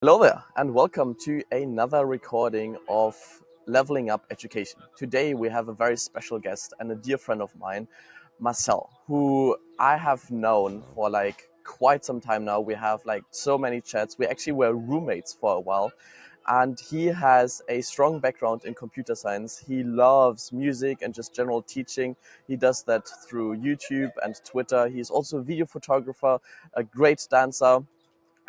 Hello there, and welcome to another recording of Leveling Up Education. Today we have a very special guest and a dear friend of mine, Marcel, who I have known for quite some time now. We have so many chats. We actually were roommates for a while, and he has a strong background in computer science. He loves music and just general teaching. He does that through YouTube and Twitter. He's also a video photographer, a great dancer,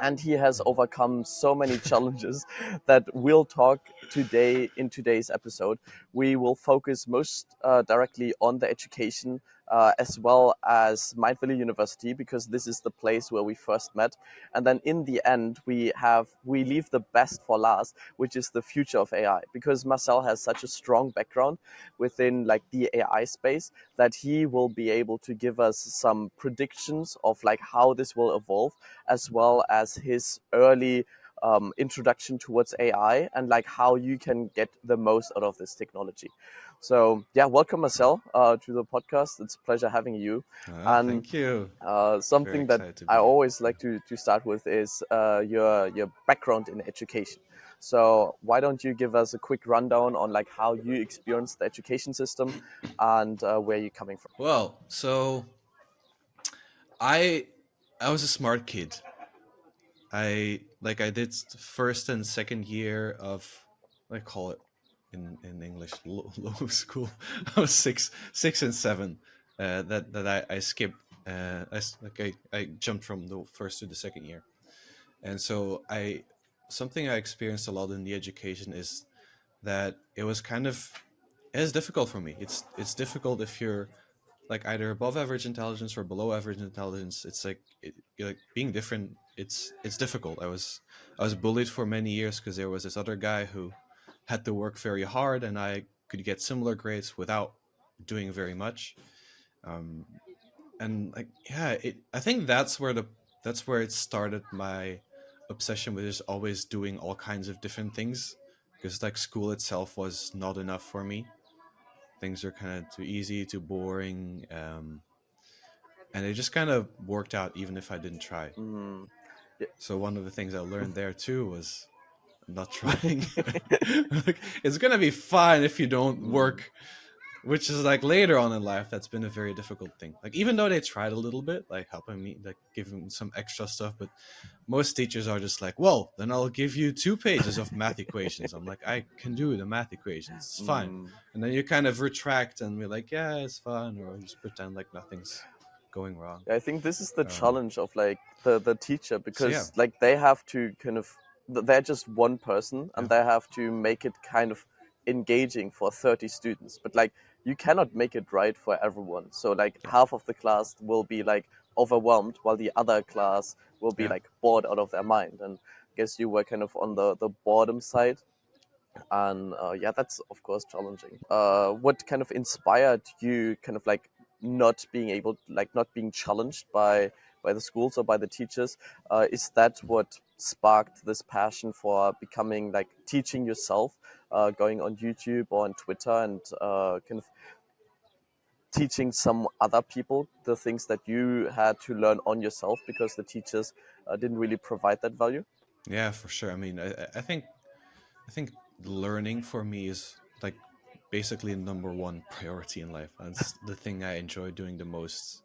and he has overcome so many challenges that we'll talk today in today's episode. We will focus most directly on the education as well as Mindvalley University, because this is the place where we first met. And then in the end, we leave the best for last, which is the future of AI, because Marcel has such a strong background within the AI space that he will be able to give us some predictions of how this will evolve, as well as his early introduction towards AI and how you can get the most out of this technology. So yeah, welcome Marcel to the podcast. It's a pleasure having you. And Thank you. Very something that excited to I be here. always like to start with is your background in education. So why don't you give us a quick rundown on how you experienced the education system and where you're coming from? I I was a smart kid. I did first and second year of, I call it in English, low school. I was six and seven. I skipped. I jumped from the first to the second year, and so I something I experienced a lot in the education is that it was kind of, it is difficult for me. It's difficult if you're like either above average intelligence or below average intelligence. It's like you're like being different. It's difficult. I was bullied for many years because there was this other guy who had to work very hard, and I could get similar grades without doing very much. Um, and like yeah, I think that's where it started, my obsession with just always doing all kinds of different things, because like school itself was not enough for me. Things are kind of too easy, too boring, and it just kind of worked out even if I didn't try. Mm. So one of the things I learned there too was not trying. Like, it's gonna be fine if you don't Mm. work, which is like later on in life that's been a very difficult thing. Like even though they tried a little bit, like helping me, like giving some extra stuff, but most teachers are just like, well, then I'll give you 2 pages of math equations. I'm like, I can do the math equations, it's fine. Mm. And then you kind of retract and be like, yeah, it's fine, or just pretend like nothing's going wrong. I think this is the um, challenge of the teacher, so yeah. because they have to kind of, they're just one person and Yeah. they have to make it kind of engaging for 30 students, but you cannot make it right for everyone. So Yeah. half of the class will be overwhelmed, while the other class will be Yeah. bored out of their mind. And I guess you were kind of on the boredom side. And yeah, that's of course challenging. What kind of inspired you kind of not being able, not being challenged by the schools or by the teachers? Is that what sparked this passion for becoming teaching yourself, going on YouTube or on Twitter, and kind of teaching some other people the things that you had to learn on yourself because the teachers didn't really provide that value? Yeah, for sure. I mean, I think learning for me is like basically number one priority in life. That's the thing I enjoy doing the most,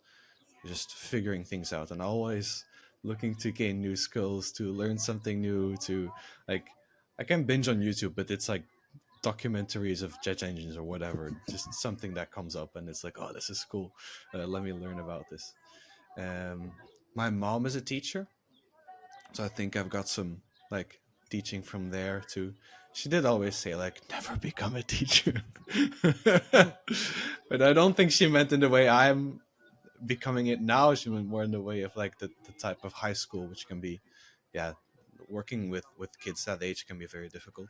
just figuring things out, and always looking to gain new skills, to learn something new, to like, I can binge on YouTube, but it's like documentaries of jet engines or whatever, just something that comes up and it's like, oh, this is cool. Let me learn about this. Um, my mom is a teacher, so I think I've got some like teaching from there too. She did always say like, never become a teacher. But I don't think she meant in the way I'm becoming it now. She meant more in the way of like the type of high school, which can be, yeah, working with kids that age can be very difficult.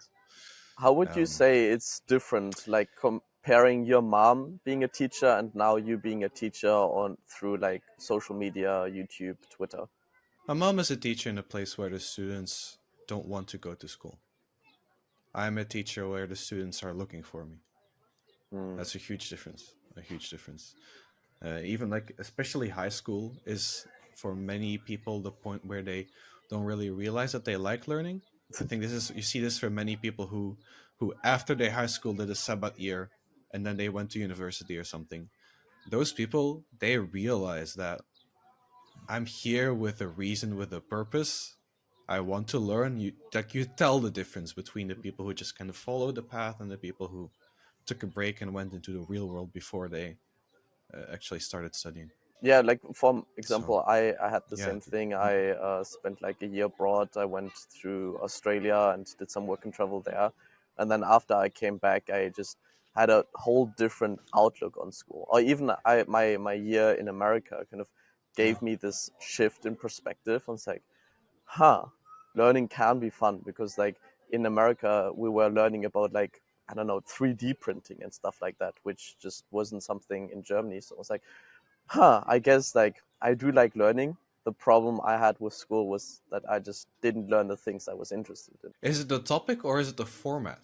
How would you um say it's different, comparing your mom being a teacher and now you being a teacher on through social media, YouTube, Twitter? my mom is a teacher in a place where the students don't want to go to school. I'm a teacher where the students are looking for me. Hmm. That's a huge difference, a huge difference. Even like especially high school is for many people the point where they don't really realize that they like learning. I think this is, you see this for many people who after their high school did a Sabbath year and then they went to university or something. Those people, they realize that I'm here with a reason, with a purpose. I want to learn. You, like, you tell the difference between the people who just kind of followed the path and the people who took a break and went into the real world before they actually started studying. Yeah, like for So example, I had the yeah. same thing. I spent like a year abroad. I went through Australia and did some work and travel there, and then after I came back, I just had a whole different outlook on school. Or even my year in America kind of Yeah. gave me this shift in perspective. And it's like, huh, learning can be fun, because like in America we were learning about like, I don't know, 3D printing and stuff like that, which just wasn't something in Germany. So I was like, huh, I guess like I do like learning. The problem I had with school was that I just didn't learn the things I was interested in. Is it the topic or is it the format?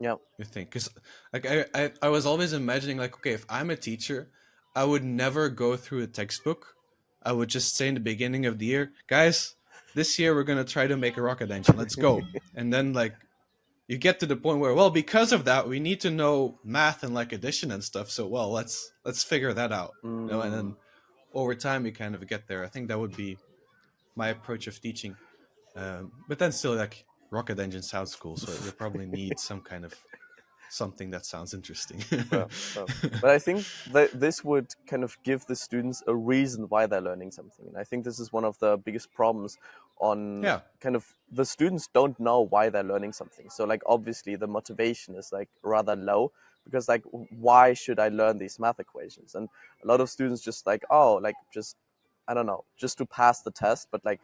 Yeah. You think? Because like I was always imagining like, okay, if I'm a teacher, I would never go through a textbook. I would just say in the beginning of the year, guys, this year we're gonna try to make a rocket engine. Let's go. And then like you get to the point where, well, because of that, we need to know math and like addition and stuff. So well, let's figure that out. You know, and Mm, then over time you kind of get there. I think that would be my approach of teaching. But then still, like rocket engine sounds cool, so you probably need some kind of something that sounds interesting. well, well. But I think that this would kind of give the students a reason why they're learning something. And I think this is one of the biggest problems on Yeah, kind of the students don't know why they're learning something. So like obviously the motivation is like rather low, because like why should I learn these math equations? And a lot of students just like, oh, like just, I don't know, just to pass the test. But like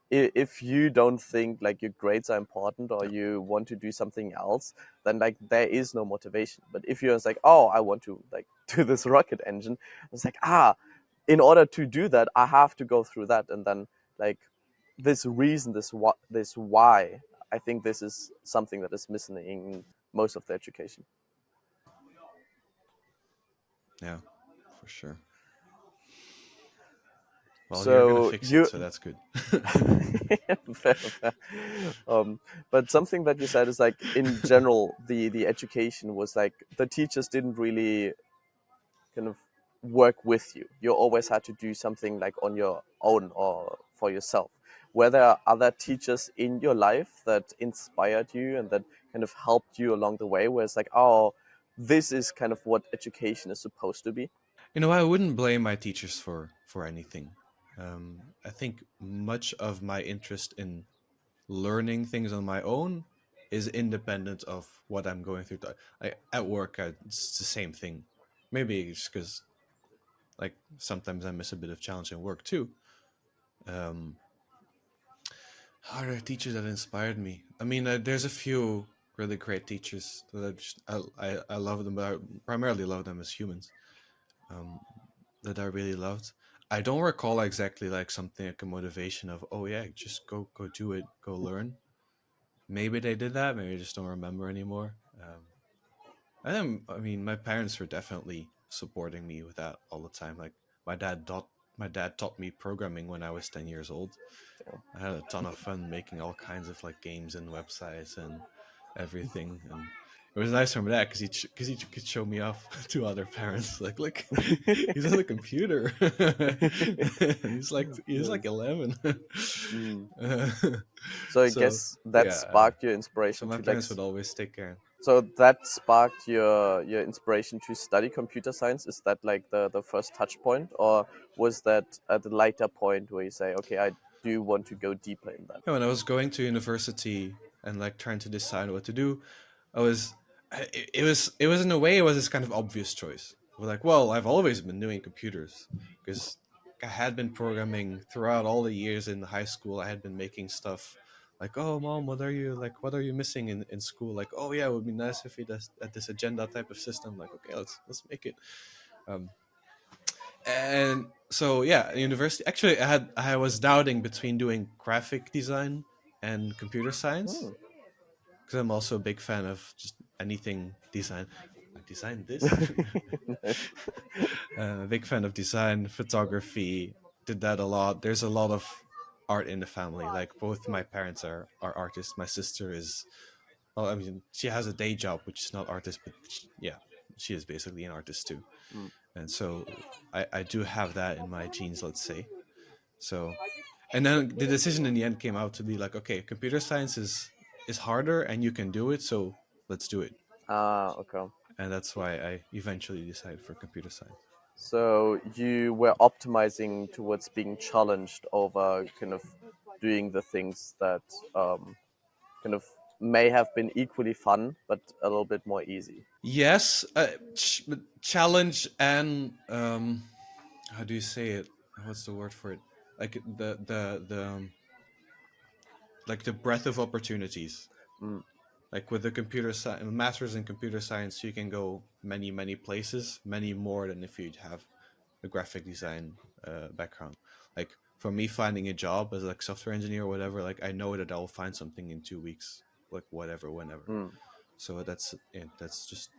if you don't think like your grades are important, or you want to do something else, then like there is no motivation. But if you're just like, oh, I want to like do this rocket engine, it's like, ah, in order to do that I have to go through that. And then like this reason, this why, I think this is something that is missing in most of the education. yeah, for sure. Well, you're gonna So fix it, you so that's good. fair, fair. But something that you said is like in general, the education was like the teachers didn't really kind of work with you. You always had to do something like on your own or for yourself. Were there other teachers in your life that inspired you and that kind of helped you along the way, where it's like, oh, this is kind of what education is supposed to be? You know, I wouldn't blame my teachers for anything. I think much of my interest in learning things on my own is independent of what I'm going through. At work, it's the same thing. Maybe it's because like sometimes I miss a bit of challenge in work too. Um, Are there teachers that inspired me? I mean, there's a few really great teachers that I love them, but I primarily love them as humans. Um, that I really loved. I don't recall exactly like something like a motivation of, oh yeah, just go do it, go learn. Maybe they did that. Maybe I just don't remember anymore. I mean, my parents were definitely supporting me with that all the time. Like my dad taught me programming when I was 10 years old. I had a ton of fun making all kinds of like games and websites and everything, and it was nice from that because he could show me off to other parents. Like, look, he's on the computer. He's like Nice. 11. Mm. uh, So I so guess that yeah, sparked your so inspiration my to like. parents would always take care. So that sparked your inspiration to study computer science. Is that like the first touch point, or was that at a later point where you say, okay, I do want to go deeper in that? Yeah, when I was going to university and like trying to decide what to do, I was it was in a way it was this kind of obvious choice. We're like, well, I've always been doing computers because I had been programming throughout all the years in high school. I had been making stuff like, oh, mom, what are you missing in school? Like, oh yeah, it would be nice if we just at this agenda type of system. Like, okay, let's make it. Um, and so yeah, at university. Actually, I was doubting between doing graphic design and computer science Hmm. because I'm also a big fan of just anything design. I designed this. A big fan of design, photography. Did that a lot. There's a lot of art in the family. Like both my parents are artists. My sister is, well, I mean, she has a day job which is not artist, but yeah, she is basically an artist too. Mm. And so I do have that in my genes, let's say. So, and then the decision in the end came out to be like, okay, computer science is harder and you can do it, so let's do it. Ah, okay. And that's why I eventually decided for computer science. So you were optimizing towards being challenged over kind of doing the things that kind of may have been equally fun, but a little bit more easy. Yes, challenge and how do you say it? What's the word for it? Like the like the breadth of opportunities. Mm, Like with the computer science, masters in computer science, you can go many places, many more than if you'd have a graphic design background. Like for me, finding a job as like software engineer or whatever, like I know that I'll find something in 2 weeks, like whatever, whenever. mm. So that's just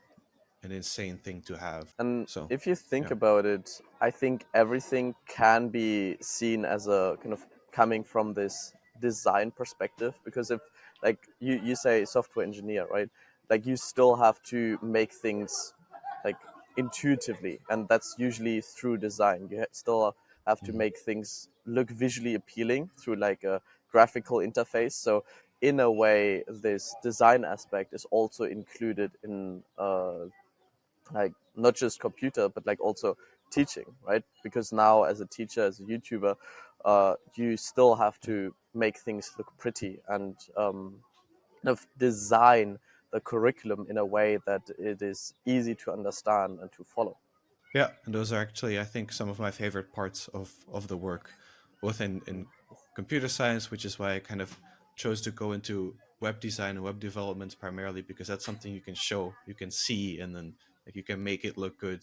an insane thing to have. And So if you think yeah. about it, I think everything can be seen as a kind of coming from this design perspective. Because if, like, you say software engineer, right? Like, you still have to make things like intuitively, and that's usually through design. You still have to Mhm. make things look visually appealing through like a graphical interface. So, in a way, this design aspect is also included in like not just computer but like also teaching, right? Because now as a teacher, as a YouTuber, you still have to make things look pretty and kind of design the curriculum in a way that it is easy to understand and to follow. Yeah, and those are actually, I think, some of my favorite parts of the work, both in computer science, which is why I kind of chose to go into web design and web development primarily because that's something you can show, you can see, and then like you can make it look good.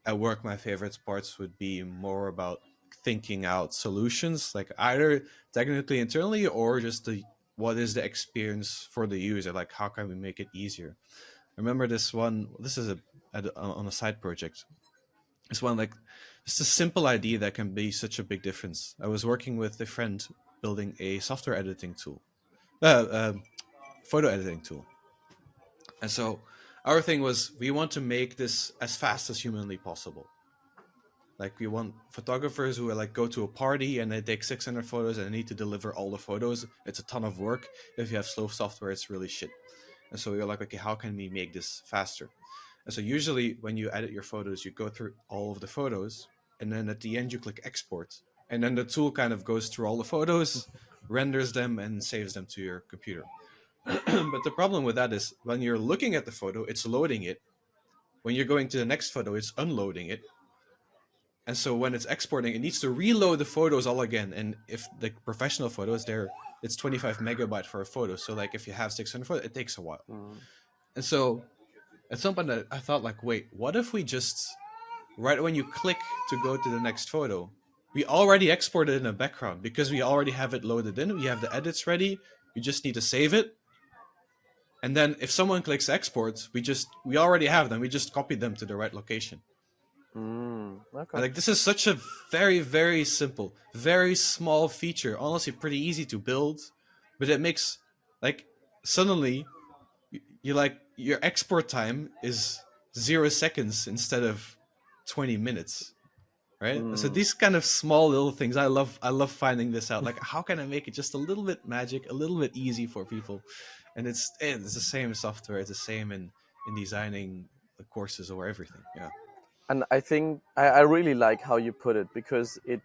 At work, my favorite parts would be more about thinking out solutions, like either technically internally or just the what is the experience for the user, like how can we make it easier. I remember this one. This is on a side project. It's one like it's a simple idea that can be such a big difference. I was working with a friend building a software editing tool, uh, uh, photo editing tool, and so our thing was we want to make this as fast as humanly possible. Like we want photographers who are like go to a party and they take 600 photos and they need to deliver all the photos. It's a ton of work. If you have slow software, it's really shit. And so we were like, okay, how can we make this faster? And so usually when you edit your photos, you go through all of the photos and then at the end you click export. And then the tool kind of goes through all the photos, renders them and saves them to your computer. But the problem with that is when you're looking at the photo, it's loading it. When you're going to the next photo, it's unloading it. And so when it's exporting, it needs to reload the photos all again. And if the professional photos, it's 25 megabyte for a photo. So like if you have 600 photos, it takes a while. Mm. And so at some point I thought like, wait, what if we just right when you click to go to the next photo, we already exported in the background because we already have it loaded in. We have the edits ready. We just need to save it. And then if someone clicks export, we already have them. We just copy them to the right location. Mm. And Okay. like this is such a very simple, very small feature. Honestly, pretty easy to build, but it makes like suddenly you like your export time is 0 seconds instead of 20 minutes, right? So Mm. these kind of small little things, I love finding this out. Like, how can I make it just a little bit magic, a little bit easy for people? And it's the same in software. It's the same in designing the courses or everything. Yeah. And I think I really like how you put it, because it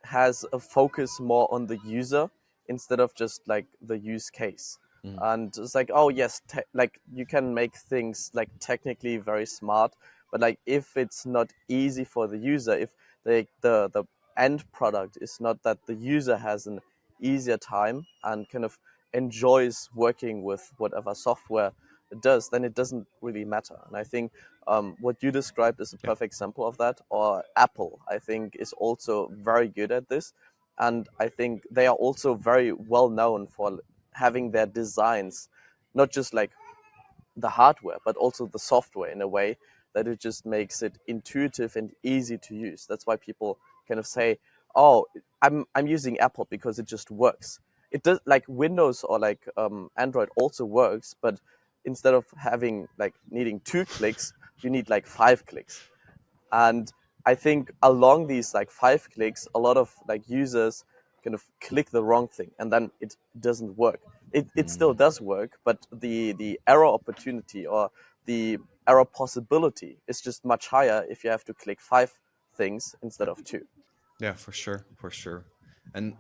has a focus more on the user instead of just like the use case. Mhm. And it's like, oh yes, like you can make things like technically very smart, but like if it's not easy for the user, if the end product is not that the user has an easier time and kind of enjoys working with whatever software it does, then it doesn't really matter. And I think what you described is a Yeah. perfect example of that. Or Apple, I think, is also very good at this, and I think they are also very well known for having their designs not just like the hardware but also the software in a way that it just makes it intuitive and easy to use. That's why people kind of say, oh, I'm using Apple because it just works. It does, like Windows or like Android also works, but instead of having like needing 2 clicks, you need like 5 clicks. And I think along these like 5 clicks, a lot of like users kind of click the wrong thing, and then it doesn't work. It still Mm. does work, but the error opportunity or the error possibility is just much higher if you have to click 5 things instead of 2. Yeah, for sure, for sure. And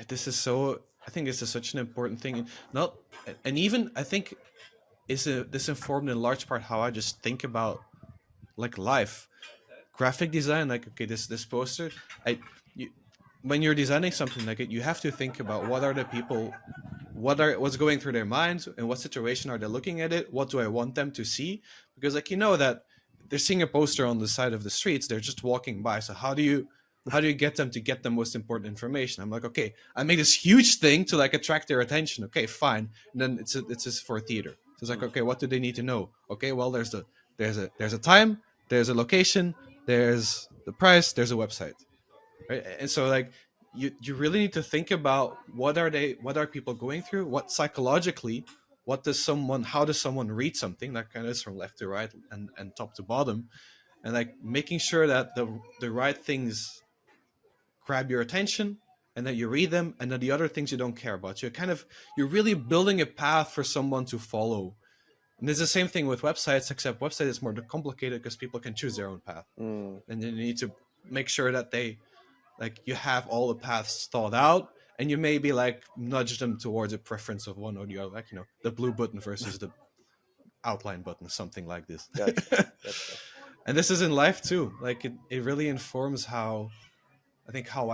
this is so. I think this is such an important thing. Not, and even I think this informed in large part how I just think about like life, graphic design. Like, okay, this poster. You, when you're designing something like it, you have to think about what are the people, what's going through their minds, in what situation are they looking at it, what do I want them to see, because like that they're seeing a poster on the side of the streets, they're just walking by, so how do you get them to get the most important information? I'm like, okay, I made this huge thing to like attract their attention, okay, fine, and then it's just for theater, so it's like, okay, what do they need to know? Okay, well, there's a time, there's a location, there's the price, there's a website, right? And so like you really need to think about what are people going through, what psychologically, what does someone how does someone read something, that kind of is from left to right and top to bottom, and like making sure that the right things grab your attention, and that you read them, and then the other things you don't care about, you're really building a path for someone to follow. And it's the same thing with websites, except website is more complicated because people can choose their own path, Mm, and then you need to make sure that they like you have all the paths thought out, and you maybe like nudge them towards a preference of one or the other, like the blue button versus the outline button, something like this. gotcha, gotcha. And this is in life too, like it really informs how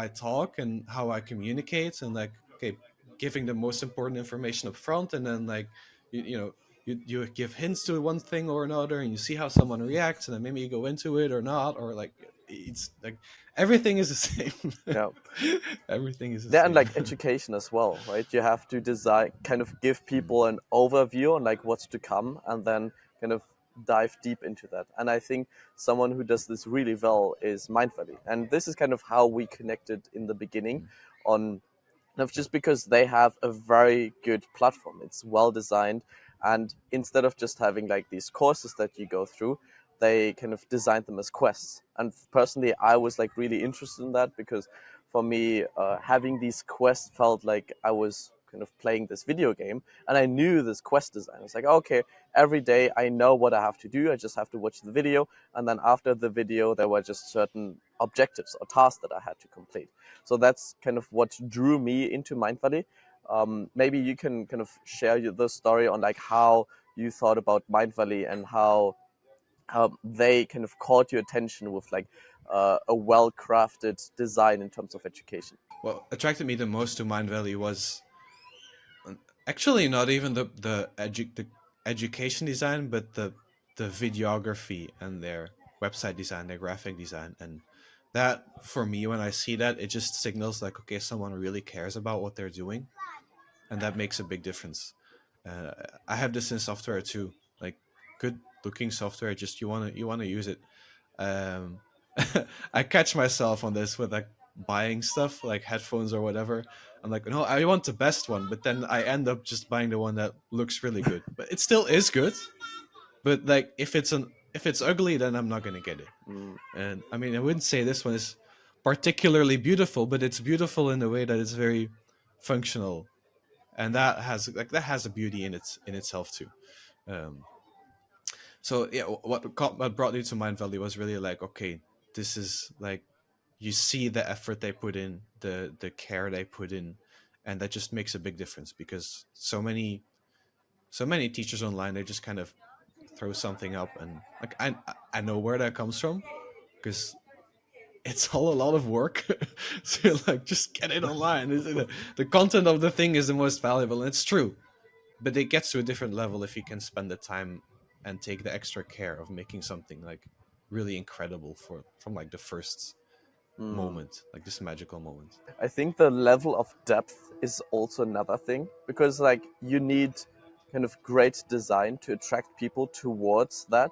I talk and how I communicate, and like, okay, giving the most important information up front, and then like you give hints to one thing or another, and you see how someone reacts, and then maybe you go into it or not, or like it's like everything is the same. Yeah. Everything is the Yeah, and same. like education as well, right? You have to design, kind of give people an overview on like what's to come, and then kind of dive deep into that. And I think someone who does this really well is Mindvalley, and this is kind of how we connected in the beginning, on just because they have a very good platform. It's well designed, and instead of just having like these courses that you go through, they kind of designed them as quests. And personally, I was like really interested in that because for me, having these quests felt like I was kind of playing this video game, and I knew this quest design. It's like, okay, every day I know what I have to do. I just have to watch the video, and then after the video, there were just certain objectives or tasks that I had to complete. So that's kind of what drew me into Mindvalley. Maybe you can kind of share the story on like how you thought about Mindvalley and how they kind of caught your attention with like a well-crafted design in terms of education. What attracted me the most to Mind Valley was actually not even the education design, but the videography and their website design, their graphic design, and that for me, when I see that, it just signals like, okay, someone really cares about what they're doing, and that makes a big difference. Uh, I have this in software too, like good looking software. Just you wanna use it. Um, I catch myself on this with like buying stuff like headphones or whatever. I'm like, no, I want the best one, but then I end up just buying the one that looks really good. But it still is good. But like, if it's ugly, then I'm not gonna get it. Mm, And I mean, I wouldn't say this one is particularly beautiful, but it's beautiful in a way that it's very functional, and that has a beauty in itself too. Um, so yeah, what brought you to Mind Valley was really like, okay, this is like, you see the effort they put in, the care they put in, and that just makes a big difference, because so many teachers online, they just kind of throw something up, and like I know where that comes from, because it's all a lot of work. So you're like, just get it online. The content of the thing is the most valuable, and it's true, but it gets to a different level if you can spend the time and take the extra care of making something like really incredible from like the first mm. moment, like this magical moment. I think the level of depth is also another thing, because like you need kind of great design to attract people towards that.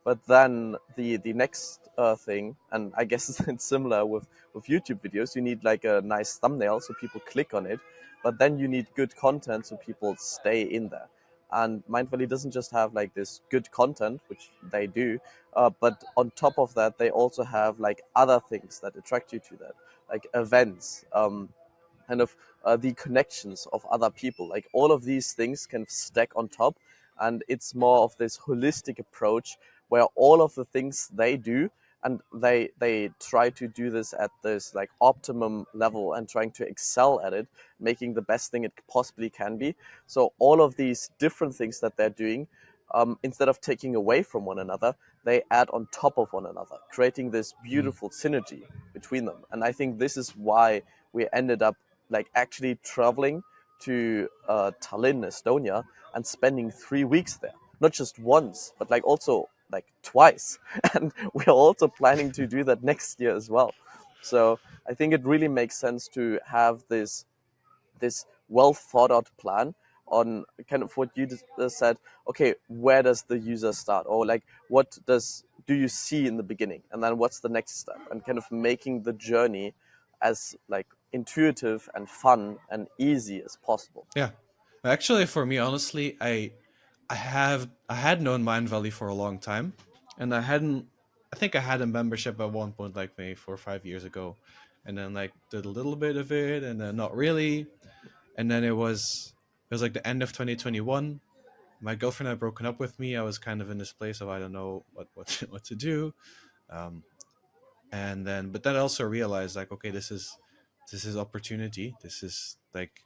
But then the next thing, and I guess it's similar with YouTube videos, you need like a nice thumbnail so people click on it, but then you need good content so people stay in there. And Mindvalley doesn't just have like this good content, which they do, but on top of that, they also have like other things that attract you to that, like events, kind of the connections of other people. Like all of these things can stack on top, and it's more of this holistic approach where all of the things they do, and they try to do this at this like optimum level and trying to excel at it, making the best thing it possibly can be. So all of these different things that they're doing, instead of taking away from one another, they add on top of one another, creating this Mm. beautiful synergy between them. And I think this is why we ended up like actually traveling to Tallinn, Estonia, and spending 3 weeks there. Not just once, but like also like twice. And we're also planning to do that next year as well. So I think it really makes sense to have this well thought out plan on kind of what you just said. Okay, where does the user start, or like what does do you see in the beginning, and then what's the next step, and kind of making the journey as like intuitive and fun and easy as possible. Yeah. Actually, for me, honestly, I had known Mind Valley for a long time, and I hadn't. I think I had a membership at one point, like maybe 4 or 5 years ago, and then like did a little bit of it, and then not really, and then it was like the end of 2021. My girlfriend had broken up with me. I was kind of in this place of I don't know what what to do, um, and then but then I also realized like okay, this is opportunity. This is like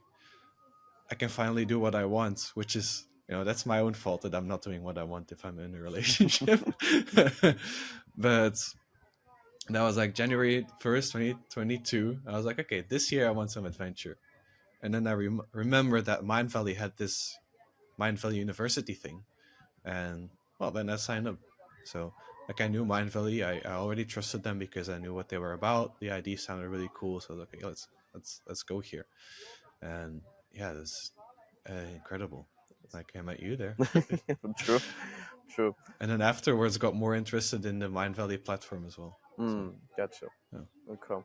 I can finally do what I want, which is, that's my own fault that I'm not doing what I want if I'm in a relationship. But that was like January 1st, 2022. I was like, okay, this year I want some adventure. And then I remember that Mind Valley had this Mind Valley University thing. And well, then I signed up. So like I knew Mind Valley. I already trusted them because I knew what they were about. The ID sounded really cool. So I was like, okay, let's go here. And yeah, this incredible. Like I met you there. True, true. And then afterwards got more interested in the Mind Valley platform as well. So Gotcha. yeah. Okay.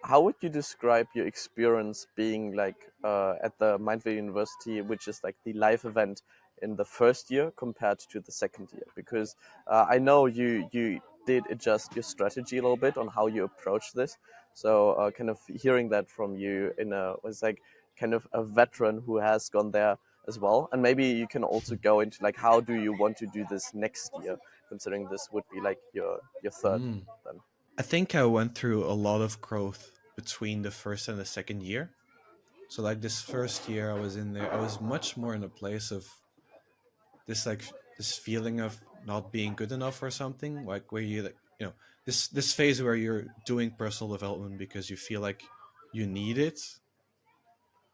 How would you describe your experience being like at the Mindvale University, which is like the live event in the first year compared to the second year? Because I know you did adjust your strategy a little bit on how you approach this. So kind of hearing that from you in a was like kind of a veteran who has gone there as well, and maybe you can also go into like how do you want to do this next year, considering this would be like your third Mm. then. I think I went through a lot of growth between the first and the second year. So like this first year I was in there, I was much more in a place of this feeling of not being good enough or something, like where you like, this phase where you're doing personal development because you feel like you need it.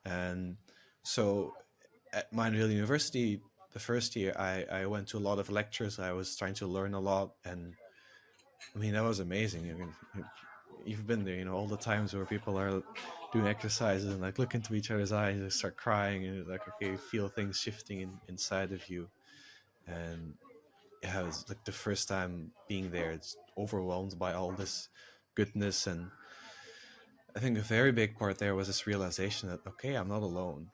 And so at Mindville University, the first year, I went to a lot of lectures. I was trying to learn a lot, and I mean that was amazing. I mean, you've been there, all the times where people are doing exercises and like look into each other's eyes and start crying, and like okay, you feel things shifting inside of you. And yeah, it was like the first time being there. It's overwhelmed by all this goodness, and I think a very big part there was this realization that okay, I'm not alone.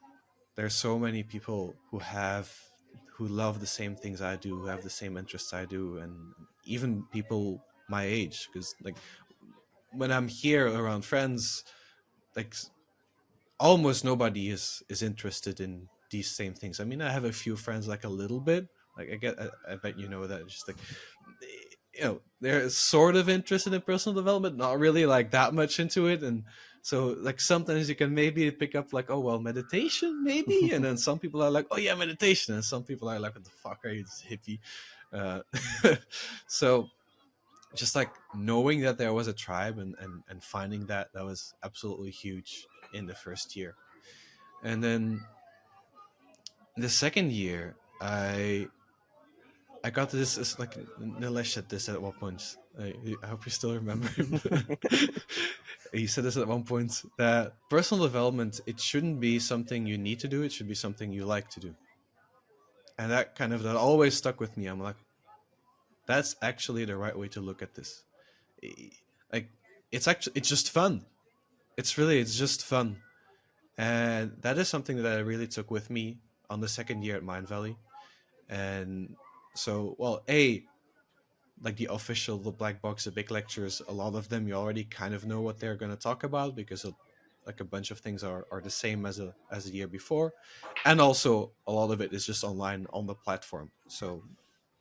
There's so many people who love the same things I do, who have the same interests I do, and even people my age. Because like when I'm here around friends, like almost nobody is interested in these same things. I mean, I have a few friends like a little bit. Like I bet you know that just like they're sort of interested in personal development, not really like that much into it. And so like sometimes you can maybe pick up like, oh well, meditation maybe, and then some people are like, oh yeah, meditation, and some people are like, what the fuck are you, this hippie? uh, so just like knowing that there was a tribe, and finding that was absolutely huge in the first year. And then the second year, I got this. It's like Nilesh said this at one point. I hope you still remember him. He said this at one point that personal development, it shouldn't be something you need to do. It should be something you like to do. And that always stuck with me. I'm like, That's actually the right way to look at this. I- Like, it's just fun. It's just fun. And that is something that I really took with me on the second year at Mind Valley. And so, well, like the official, the black box, the big lectures, a lot of them you already kind of know what they're going to talk about, because like a bunch of things are the same as the year before. And also a lot of it is just online on the platform. So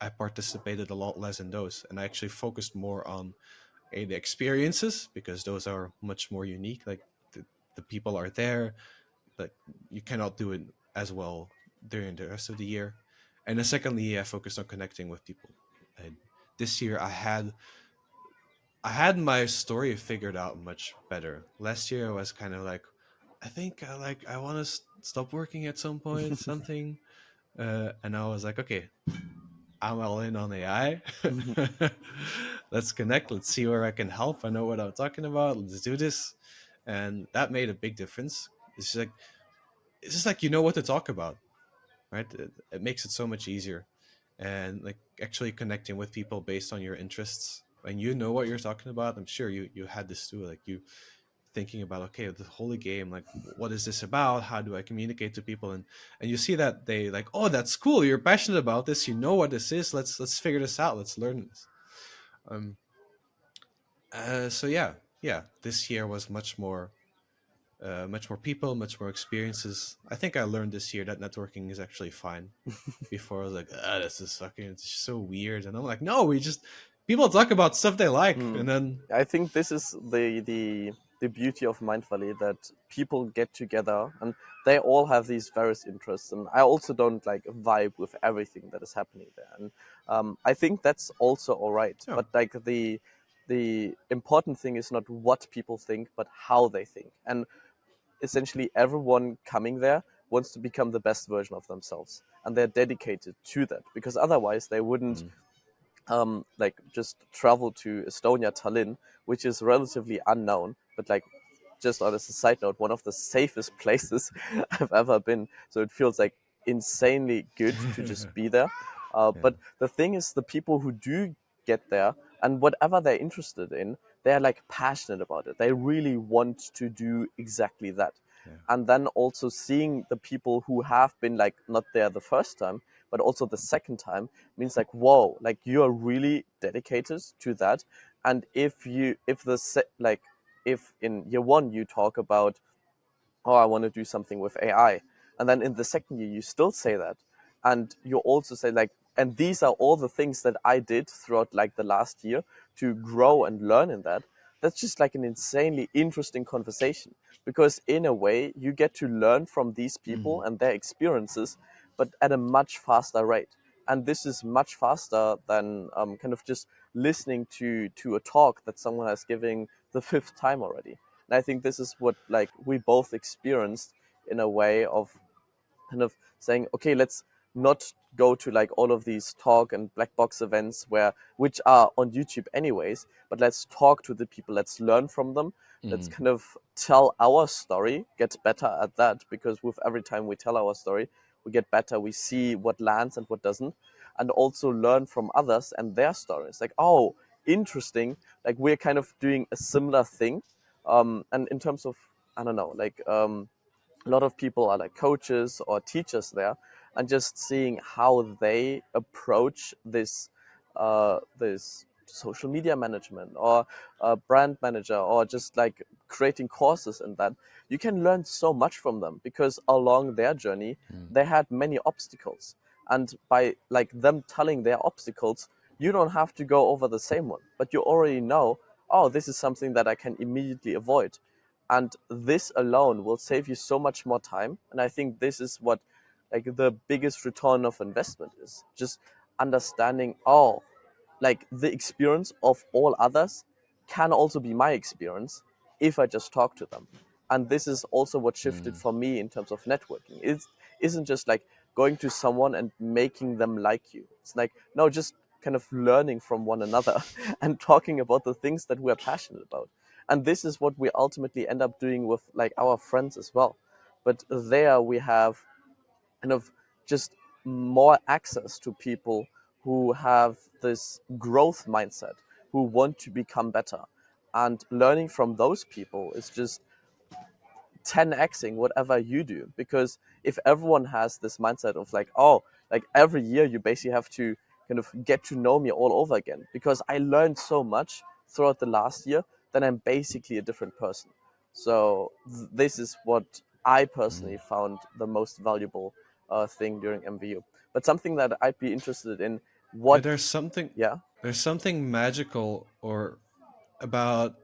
I participated a lot less in those, and I actually focused more on the experiences, because those are much more unique. Like the people are there, but you cannot do it as well during the rest of the year. And then secondly, I focused on connecting with people. And this year I had my story figured out much better. Last year I was kind of like, I think I want to stop working at some point, something. And I was like, okay, I'm all in on AI. Let's connect. Let's see where I can help. I know what I'm talking about. Let's do this. And that made a big difference. It's just like you know what to talk about, right? It makes it so much easier. And like actually connecting with people based on your interests. And you know what you're talking about. I'm sure you had this too. Like you thinking about, okay, the holy game, like what is this about? How do I communicate to people? And you see that they like, oh, that's cool, you're passionate about this, you know what this is, let's figure this out, let's learn this. um so yeah, this year was much more people, much more experiences. I think I learned this year that networking is actually fine. Before I was like, this is fucking, it's so weird, and I'm like, no, we just, people talk about stuff they like, Hmm. and then I think this is the beauty of Mind Valley, that people get together and they all have these various interests. And I also don't like vibe with everything that is happening there. And I think that's also all right. oh. But like the important thing is not what people think, but how they think. And essentially, everyone coming there wants to become the best version of themselves, and they're dedicated to that, because otherwise they wouldn't Mm. like just travel to Estonia, Tallinn, which is relatively unknown, but like just on a side note, one of the safest places I've ever been. So it feels like insanely good to just be there. Yeah, But the thing is, the people who do get there and whatever they're interested in, they're like passionate about it. They really want to do exactly that. yeah. And then also seeing the people who have been like not there the first time, but also the second time, means like, whoa, like you are really dedicated to that. And if like if in year one you talk about, oh, I want to do something with AI, and then in the second year you still say that, and you also say like, and these are all the things that I did throughout like the last year to grow and learn in that. That's just like an insanely interesting conversation, because in a way you get to learn from these people Mhm. and their experiences, but at a much faster rate. And this is much faster than kind of just listening to a talk that someone has given the fifth time already. And I think this is what like we both experienced, in a way of kind of saying, okay, let's not go to like all of these talk and black box events where which are on YouTube anyways, but let's talk to the people, let's learn from them, let's Mhm. kind of tell our story, get better at that, because with every time we tell our story, we get better, we see what lands and what doesn't, and also learn from others and their stories. Like, oh, interesting, like we're kind of doing a similar thing. And in terms of, I don't know, like a lot of people are like coaches or teachers there, and just seeing how they approach this social media management or brand manager, or just like creating courses in that, you can learn so much from them, because along their journey Mm. they had many obstacles, and by like them telling their obstacles, you don't have to go over the same one, but you already know, oh, this is something that I can immediately avoid, and this alone will save you so much more time. And I think this is what like the biggest return of investment is, just understanding, oh, like the experience of all others can also be my experience if I just talk to them. And this is also what shifted Mm. for me in terms of networking. It isn't just like going to someone and making them like you. It's like, no, just kind of learning from one another and talking about the things that we're passionate about. And this is what we ultimately end up doing with like our friends as well. But there we have kind of just more access to people who have this growth mindset, who want to become better. And learning from those people is just 10xing whatever you do, because if everyone has this mindset of like, oh, like every year you basically have to kind of get to know me all over again because I learned so much throughout the last year, then I'm basically a different person. So this is what I personally Mm. found the most valuable thing during MVU. But something that I'd be interested in, Yeah, what, yeah. there's something magical or about,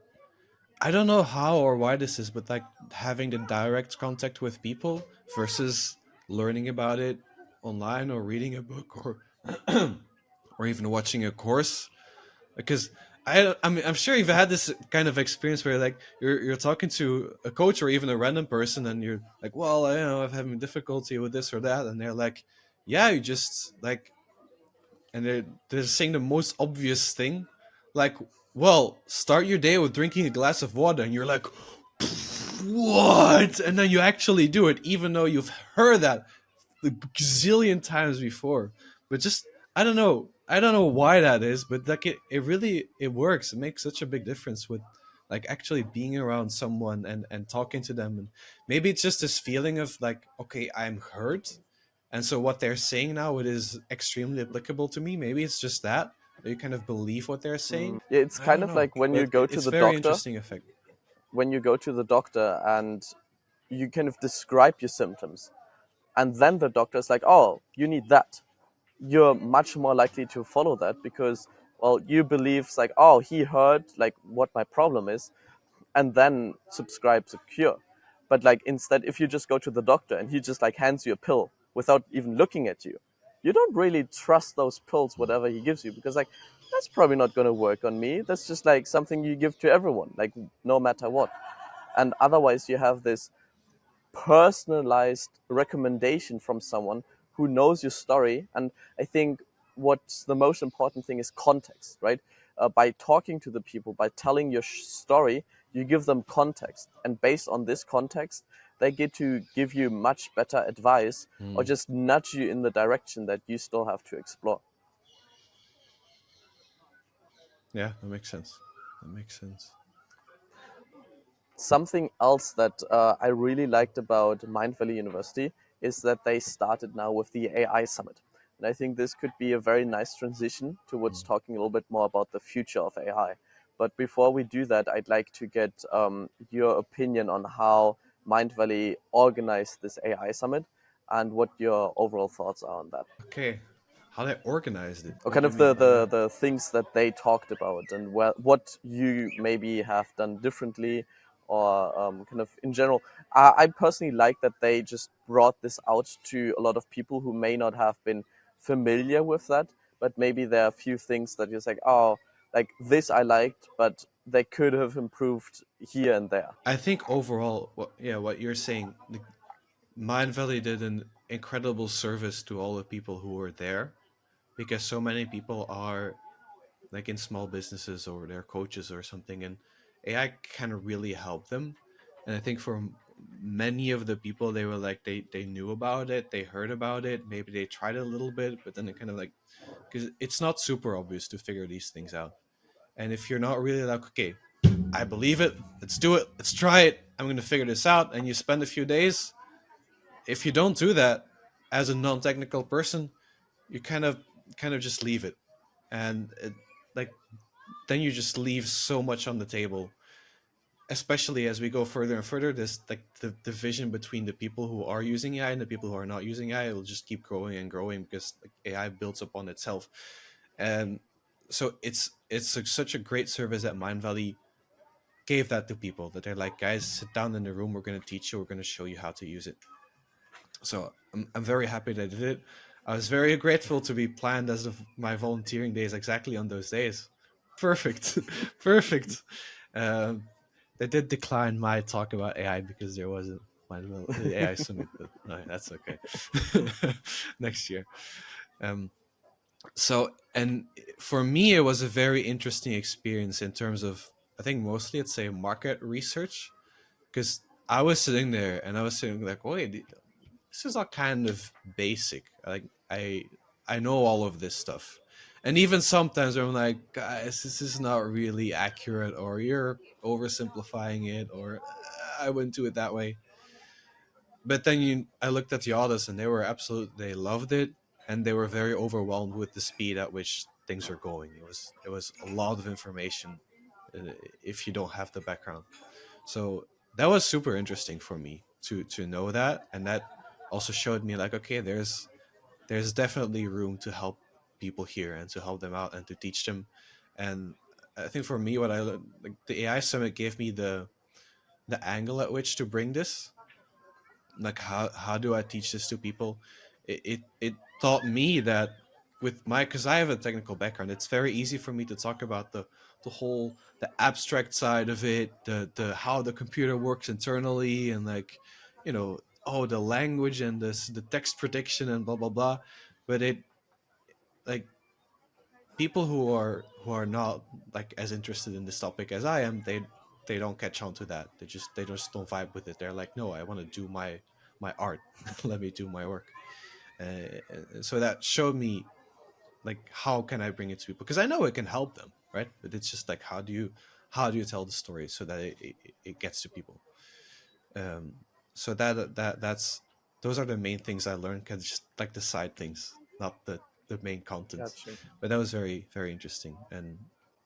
I don't know how or why this is, but like having the direct contact with people versus learning about it online or reading a book or or even watching a course. Because I mean, I'm sure you've had this kind of experience where like you're talking to a coach or even a random person and you're like, well, I know I'm having difficulty with this or that, and they're like, yeah, you just like, and they're saying the most obvious thing, like, well, start your day with drinking a glass of water, and you're like, what? And then you actually do it, even though you've heard that a gazillion times before. But just I don't know why that is, but like it really it works. It makes such a big difference with like actually being around someone and talking to them. And maybe it's just this feeling of like, okay, I'm heard, and so what they're saying now, it is extremely applicable to me. Maybe it's just that you kind of believe what they're saying. Yeah, it's I kind don't of know, like when you but go to it's the very doctor, interesting effect. and you kind of describe your symptoms, and then the doctor's like, oh, you need that. You're much more likely to follow that because, well, you believe it's like, oh, he heard like what my problem is, and then subscribes a cure. But like instead, if you just go to the doctor and he just like hands you a pill without even looking at you don't really trust those pills, whatever he gives you, because like that's probably not going to work on me. That's just like something you give to everyone, like no matter what. And otherwise, you have this personalized recommendation from someone who knows your story. And I think what's the most important thing is context, right? By talking to the people, by telling your story, you give them context. And based on this context, they get to give you much better advice or Hmm. just nudge you in the direction that you still have to explore. Yeah, that makes sense. That makes sense. Something else that I really liked about Mind Valley University is that they started now with the AI Summit. And I think this could be a very nice transition towards Mm. talking a little bit more about the future of AI. But before we do that, I'd like to get your opinion on how Mind Valley organized this AI Summit and what your overall thoughts are on that. Okay, how they organized it? Or What kind do you of the, mean? the, the things that they talked about and what you maybe have done differently or kind of in general. I personally like that they just brought this out to a lot of people who may not have been familiar with that, but maybe there are a few things that you're like, oh, like this I liked, but they could have improved here and there. I think overall, what you're saying, the Mind Valley did an incredible service to all the people who were there, because so many people are like in small businesses or they're coaches or something, and AI kind of really helped them. And I think for many of the people, they were like they knew about it, they heard about it, maybe they tried it a little bit, but then it kind of like, because it's not super obvious to figure these things out. And if you're not really like, okay, I believe it, let's do it, let's try it, I'm going to figure this out, and you spend a few days, if you don't do that as a non-technical person, you kind of just leave it. And like then you just leave so much on the table, especially as we go further and further. This like the division between the people who are using AI and the people who are not using AI will just keep growing and growing, because like, AI builds upon itself. And so such a great service that Mind Valley gave that to people, that they're like, guys, sit down in the room, we're going to teach you, we're going to show you how to use it. So I'm very happy that I did it. I was very grateful to be planned as of my volunteering days exactly on those days. Perfect. Perfect. um, they did decline my talk about AI because there wasn't my AI summit, but no, that's okay. Next year. um, so and for me it was a very interesting experience in terms of, I think mostly I'd say market research, because I was sitting there and I was sitting like, wait, this is all kind of basic. Like I know all of this stuff. And even sometimes I'm like, guys, this is not really accurate, or you're oversimplifying it, or I wouldn't do it that way. But then I looked at the others, and they loved it, and they were very overwhelmed with the speed at which things are going. It was a lot of information if you don't have the background. So that was super interesting for me to know that, and that also showed me like, okay, there's definitely room to help people here and to help them out and to teach them. And I think for me, what I learned, like the AI summit gave me the angle at which to bring this. Like how do I teach this to people? It taught me that with my, because I have a technical background, it's very easy for me to talk about the abstract side of it, the how the computer works internally, and like, oh, the language and the text prediction and blah blah blah. But it, like, people who are not like as interested in this topic as I am, they don't catch on to that. They just don't vibe with it. They're like, no, I want to do my art. Let me do my work. So that showed me like how can I bring it to people, because I know it can help them, right? But it's just like how do you tell the story so that it gets to people. So that's those are the main things I learned, because just like the side things, not the main content. Gotcha. But that was very very interesting, and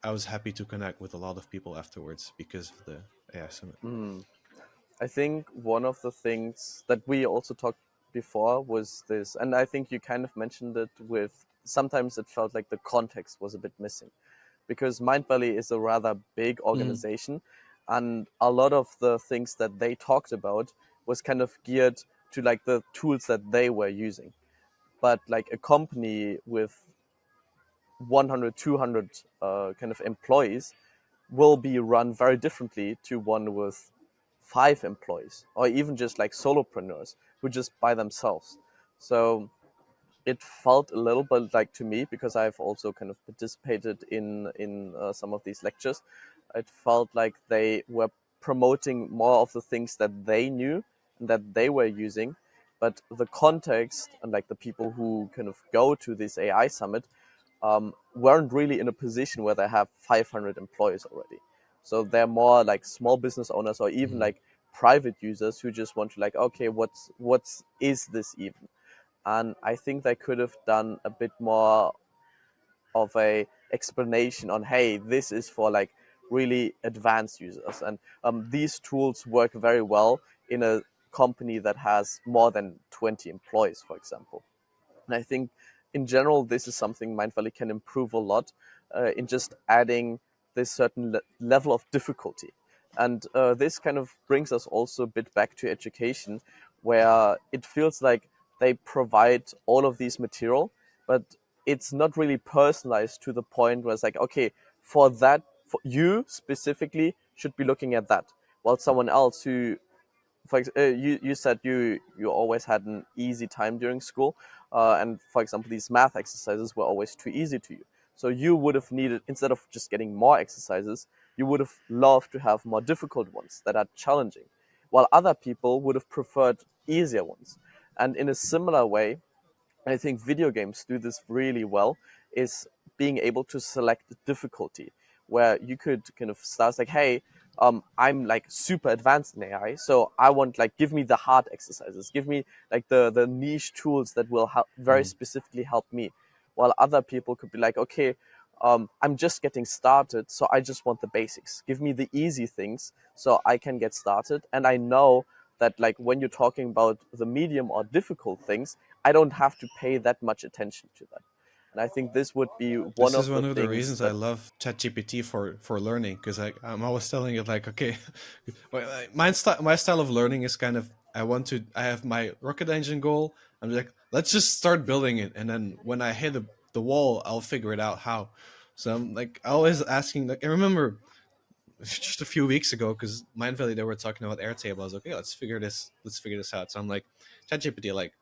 I was happy to connect with a lot of people afterwards because of the AI summit. I think one of the things that we also talked before was this, and I think you kind of mentioned it with sometimes it felt like the context was a bit missing because Mind Valley is a rather big Mm, organization, and a lot of the things that they talked about was kind of geared to like the tools that they were using. But like a company with 100, 200 kind of employees will be run very differently to one with 5 employees or even just like solopreneurs who just by themselves. So it felt a little bit like to me because I've also kind of participated in some of these lectures. It felt like they were promoting more of the things that they knew and that they were using, but the context and like the people who kind of go to this AI summit weren't really in a position where they have 500 employees already. So they're more like small business owners or even mm, like private users who just want to like, okay, what's is this even? And I think they could have done a bit more of a explanation on, hey, this is for like really advanced users, and these tools work very well in a company that has more than 20 employees, for example. And I think in general, this is something Mindvalley can improve a lot in just adding this certain level of difficulty. And this kind of brings us also a bit back to education, where it feels like they provide all of these material, but it's not really personalized to the point where it's like, okay, for that, for you specifically should be looking at that, while someone else who you said you always had an easy time during school, and for example, these math exercises were always too easy to you. So you would have needed, instead of just getting more exercises, you would have loved to have more difficult ones that are challenging, while other people would have preferred easier ones. And in a similar way, I think video games do this really well, is being able to select the difficulty, where you could kind of start like, hey, I'm like super advanced in AI, so I want like give me the hard exercises, give me like the niche tools that will help very mm. specifically help me, while other people could be like, okay, I'm just getting started, so I just want the basics. Give me the easy things so I can get started, and I know that like when you're talking about the medium or difficult things, I don't have to pay that much attention to that. And I think this would be one This is of the one of the things reasons I that. love ChatGPT for learning, because I'm always telling it like, okay, my style of learning is kind of, I have my rocket engine goal. I'm like, let's just start building it, and then when I hit the wall, I'll figure it out how. So I'm like always asking. Like I remember just a few weeks ago, because Mind Valley, they were talking about Airtable. I was like, okay, let's figure this out. So I'm like, ChatGPT, like,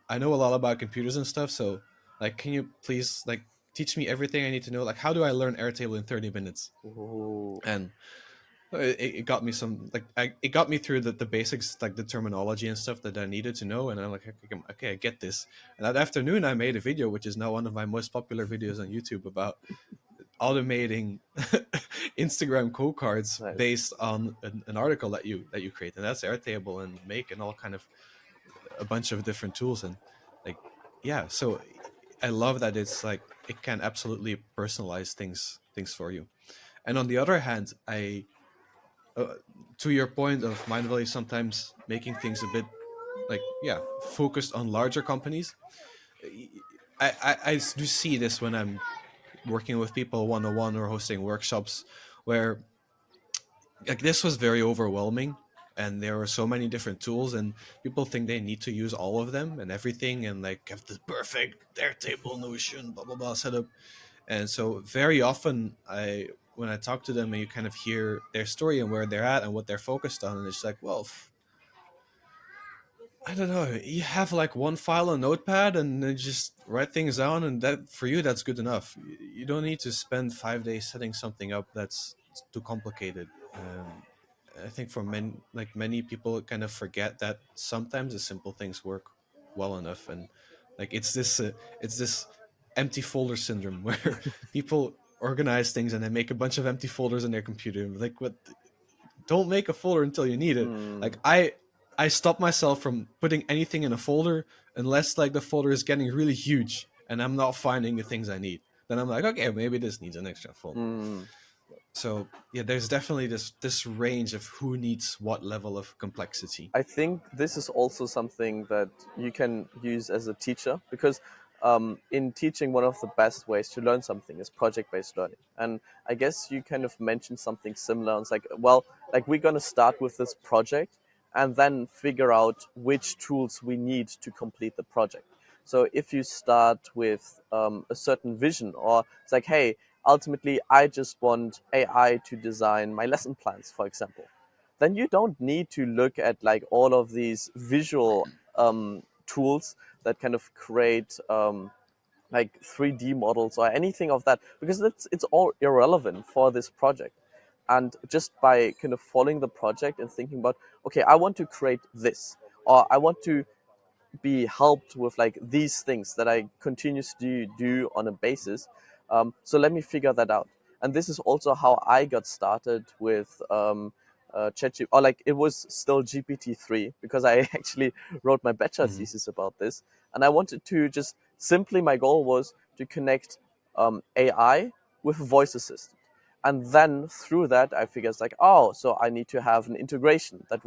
I know a lot about computers and stuff, so like, can you please like teach me everything I need to know? Like, how do I learn Airtable in 30 minutes? Ooh. And It got me some it got me through the basics, like the terminology and stuff that I needed to know, and I'm like, okay, I get this. And that afternoon I made a video which is now one of my most popular videos on YouTube about automating Instagram code cards Nice. based on an article that you create, and that's Airtable and Make and all kind of a bunch of different tools. And like, yeah, so I love that it's like it can absolutely personalize things for you. And on the other hand, I uh, to your point of Mindvalley sometimes making things a bit like, yeah, focused on larger companies. I do see this when I'm working with people one-on-one or hosting workshops where like this was very overwhelming, and there were so many different tools, and people think they need to use all of them and everything and like have the perfect Airtable Notion blah blah blah setup. And so very often I when I talk to them and you kind of hear their story and where they're at and what they're focused on, and it's like, well, I don't know. You have like one file on Notepad and then just write things down, and that for you that's good enough. You don't need to spend 5 days setting something up that's too complicated. I think for many people kind of forget that sometimes the simple things work well enough, and like it's this empty folder syndrome where people organize things and they make a bunch of empty folders in their computer. Like, what? Don't make a folder until you need it. Mm, Like I stop myself from putting anything in a folder unless like the folder is getting really huge and I'm not finding the things I need. Then I'm like, okay, maybe this needs an extra folder. mm. So yeah, there's definitely this range of who needs what level of complexity. I think this is also something that you can use as a teacher because in teaching, one of the best ways to learn something is project-based learning. And I guess you kind of mentioned something similar. It's like, well, like we're going to start with this project and then figure out which tools we need to complete the project. So if you start with a certain vision, or it's like, hey, ultimately, I just want AI to design my lesson plans, for example, then you don't need to look at like all of these visual tools that kind of create like 3D models or anything of that, because it's all irrelevant for this project. And just by kind of following the project and thinking about, okay, I want to create this, or I want to be helped with like these things that I continuously do on a basis. So let me figure that out. And this is also how I got started with ChatGPT, or like it was still GPT-3 because I actually wrote my bachelor Hmm. thesis about this. And I wanted to just simply, my goal was to connect AI with voice assistant. And then through that, I figured it's like, oh, so I need to have an integration that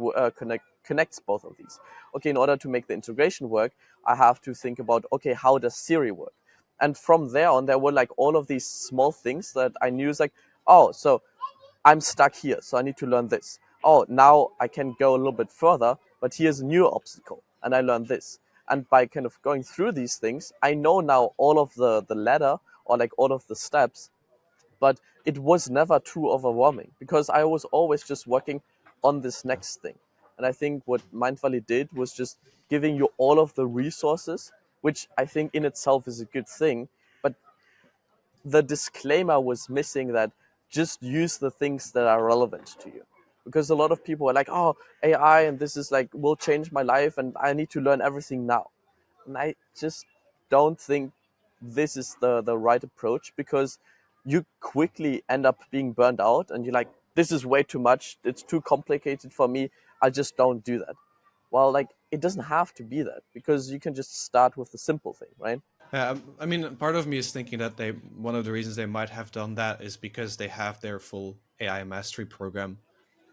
connects both of these. Okay, in order to make the integration work, I have to think about, okay, how does Siri work? And from there on, there were like all of these small things that I knew is like, oh, so I'm stuck here, so I need to learn this. Oh, now I can go a little bit further, but here's a new obstacle, and I learned this. And by kind of going through these things, I know now all of the ladder, or like all of the steps, but it was never too overwhelming because I was always just working on this Yeah. next thing. And I think what Mindvalley did was just giving you all of the resources, which I think in itself is a good thing. But the disclaimer was missing that just use the things that are relevant to you. Because a lot of people are like, oh, AI and this is like will change my life and I need to learn everything now. And I just don't think this is the right approach because you quickly end up being burned out and you're like, this is way too much. It's too complicated for me. I just don't do that. Well, like it doesn't have to be that because you can just start with the simple thing, right? Yeah, I mean, part of me is thinking that they one of the reasons they might have done that is because they have their full AI mastery program,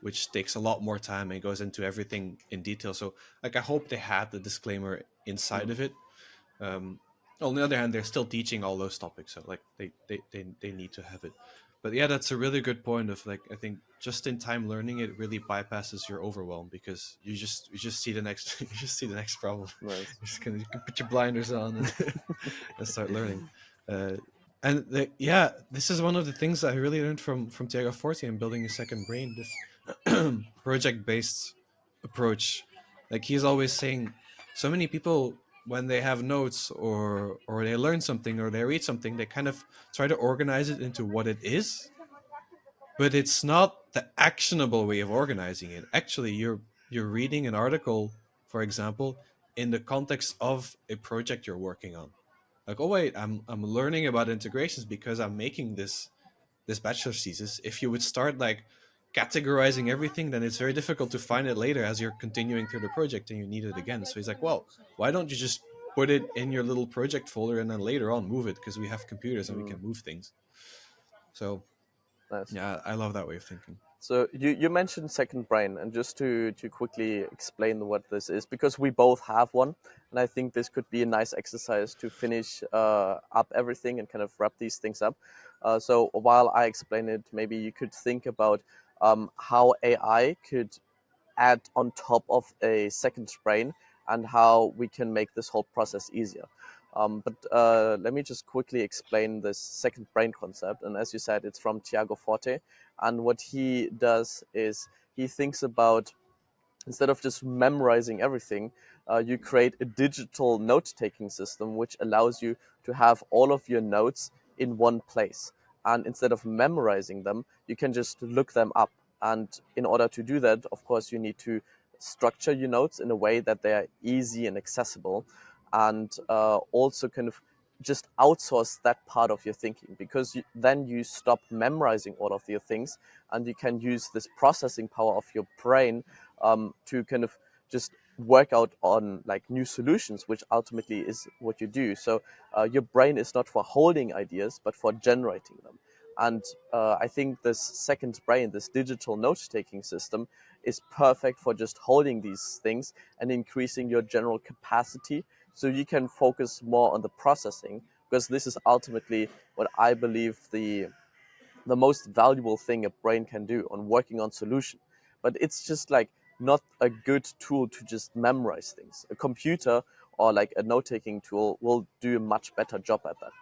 which takes a lot more time and goes into everything in detail. So, like, I hope they had the disclaimer inside Mm. of it. Um, on the other hand, they're still teaching all those topics, so like they need to have it. But yeah, that's a really good point. Of like, I think just in time learning it really bypasses your overwhelm because you just see the next you just see the next problem. Nice. You're just gonna you can put your blinders on and, and start learning. Uh, yeah, this is one of the things I really learned from Tiago Forte and building a second brain. This project based approach, like he's always saying, so many people when they have notes or they learn something or they read something, they kind of try to organize it into what it is, but it's not. the actionable way of organizing it. Actually, you're reading an article, for example, in the context of a project you're working on. Like, oh wait, I'm learning about integrations because I'm making this bachelor's thesis. If you would start like categorizing everything, then it's very difficult to find it later as you're continuing through the project and you need it again. So he's like, well, why don't you just put it in your little project folder and then later on move it, because we have computers and we Mm, can move things. So nice. yeah, I love that way of thinking. So you mentioned second brain, and just to quickly explain what this is, because we both have one, and I think this could be a nice exercise to finish up everything and kind of wrap these things up. So while I explain it, maybe you could think about how AI could add on top of a second brain, and how we can make this whole process easier. But let me just quickly explain this second brain concept. And as you said, it's from Tiago Forte. And what he does is he thinks about, instead of just memorizing everything, you create a digital note taking system which allows you to have all of your notes in one place. And instead of memorizing them, you can just look them up. And in order to do that, of course, you need to structure your notes in a way that they are easy and accessible, and also kind of just outsource that part of your thinking, because then you stop memorizing all of your things, and you can use this processing power of your brain to kind of just work out on like new solutions, which ultimately is what you do. So your brain is not for holding ideas, but for generating them. And I think this second brain, this digital note-taking system, is perfect for just holding these things and increasing your general capacity, so you can focus more on the processing, because this is ultimately what I believe the most valuable thing a brain can do on working on solution. But it's just like not a good tool to just memorize things. A computer or like a note-taking tool will do a much better job at that.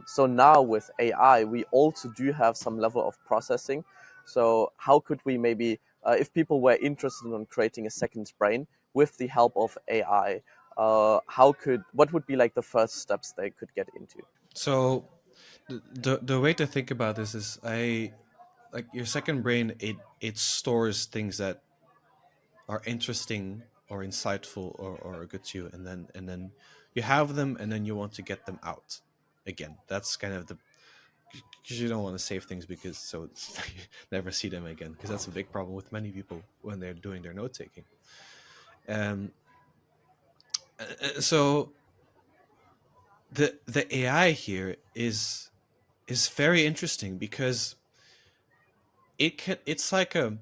So now with AI, we also do have some level of processing. So how could we maybe, if people were interested in creating a second brain with the help of AI, what would be like the first steps they could get into? So the way to think about this is, I like your second brain, it stores things that are interesting or insightful or good to you, and then you have them and then you want to get them out again. That's kind of the, because you don't want to save things because so it's you never see them again, because that's a big problem with many people when they're doing their note taking. um so the AI here is very interesting because it's like an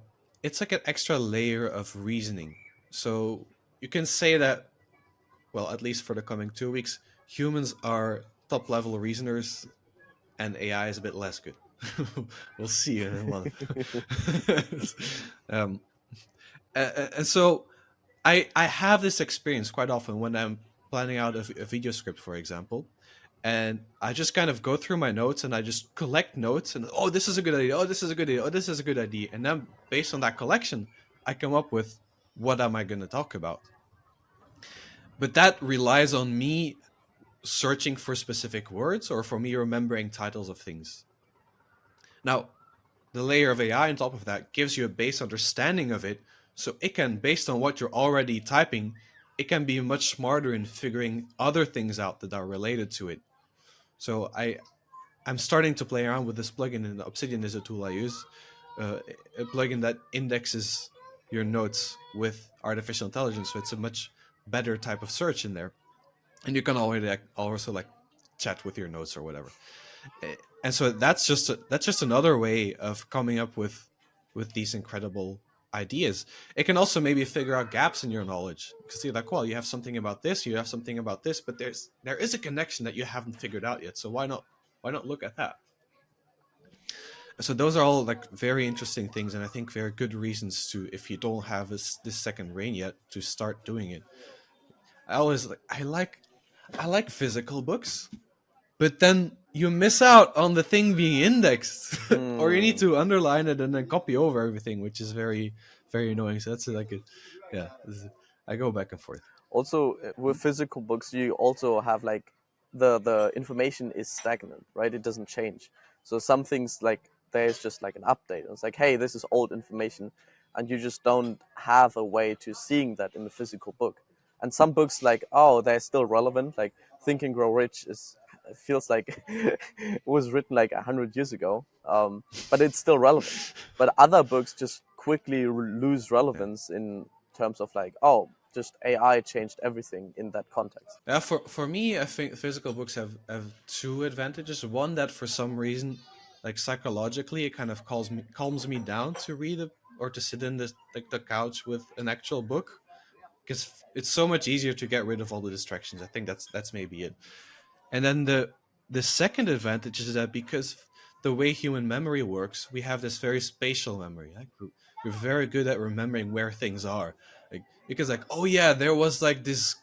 extra layer of reasoning. So you can say that, well, at least for the coming 2 weeks, humans are top level reasoners and AI is a bit less good. We'll see in a month. um, and so I have this experience quite often when I'm planning out a video script, for example, and I just kind of go through my notes and I just collect notes and, oh, this is a good idea, oh, this is a good idea, oh, this is a good idea, and then based on that collection, I come up with what am I going to talk about. But that relies on me searching for specific words or for me remembering titles of things. Now, the layer of AI on top of that gives you a base understanding of it, so it can, based on what you're already typing, it can be much smarter in figuring other things out that are related to it. So I'm starting to play around with this plugin, and Obsidian is a tool I use, a plugin that indexes your notes with artificial intelligence, so it's a much better type of search in there, and you can already also like chat with your notes or whatever. And so that's just another way of coming up with these incredible ideas. It can also maybe figure out gaps in your knowledge, because you're like, well, you have something about this, you have something about this, but there is a connection that you haven't figured out yet, so why not look at that? So those are all like very interesting things, and I think very good reasons to, if you don't have this second brain yet, to start doing it. I like physical books, but then you miss out on the thing being indexed, or you need Hmm. to underline it and then copy over everything, which is very very annoying. So that's like a, yeah, I go back and forth. Also, with physical books, you also have like the information is stagnant, right? It doesn't change. So some things like there's just like an update. And it's like, hey, this is old information, and you just don't have a way to seeing that in the physical book. And some books, like, oh, they're still relevant. Like Think and Grow Rich is feels like it was written like 100 years ago, but it's still relevant. But other books just quickly lose Yeah. relevance in terms of like, oh, just AI changed everything in that context. Yeah, for me, I think physical books have two advantages. One, that for some reason, like psychologically, it kind of calms me down to read or to sit in the couch with an actual book, because it's so much easier to get rid of all the distractions. I think that's maybe it. And then the second advantage is that because the way human memory works, we have this very spatial memory. Like we're very good at remembering where things are. Like because like, oh yeah, there was like this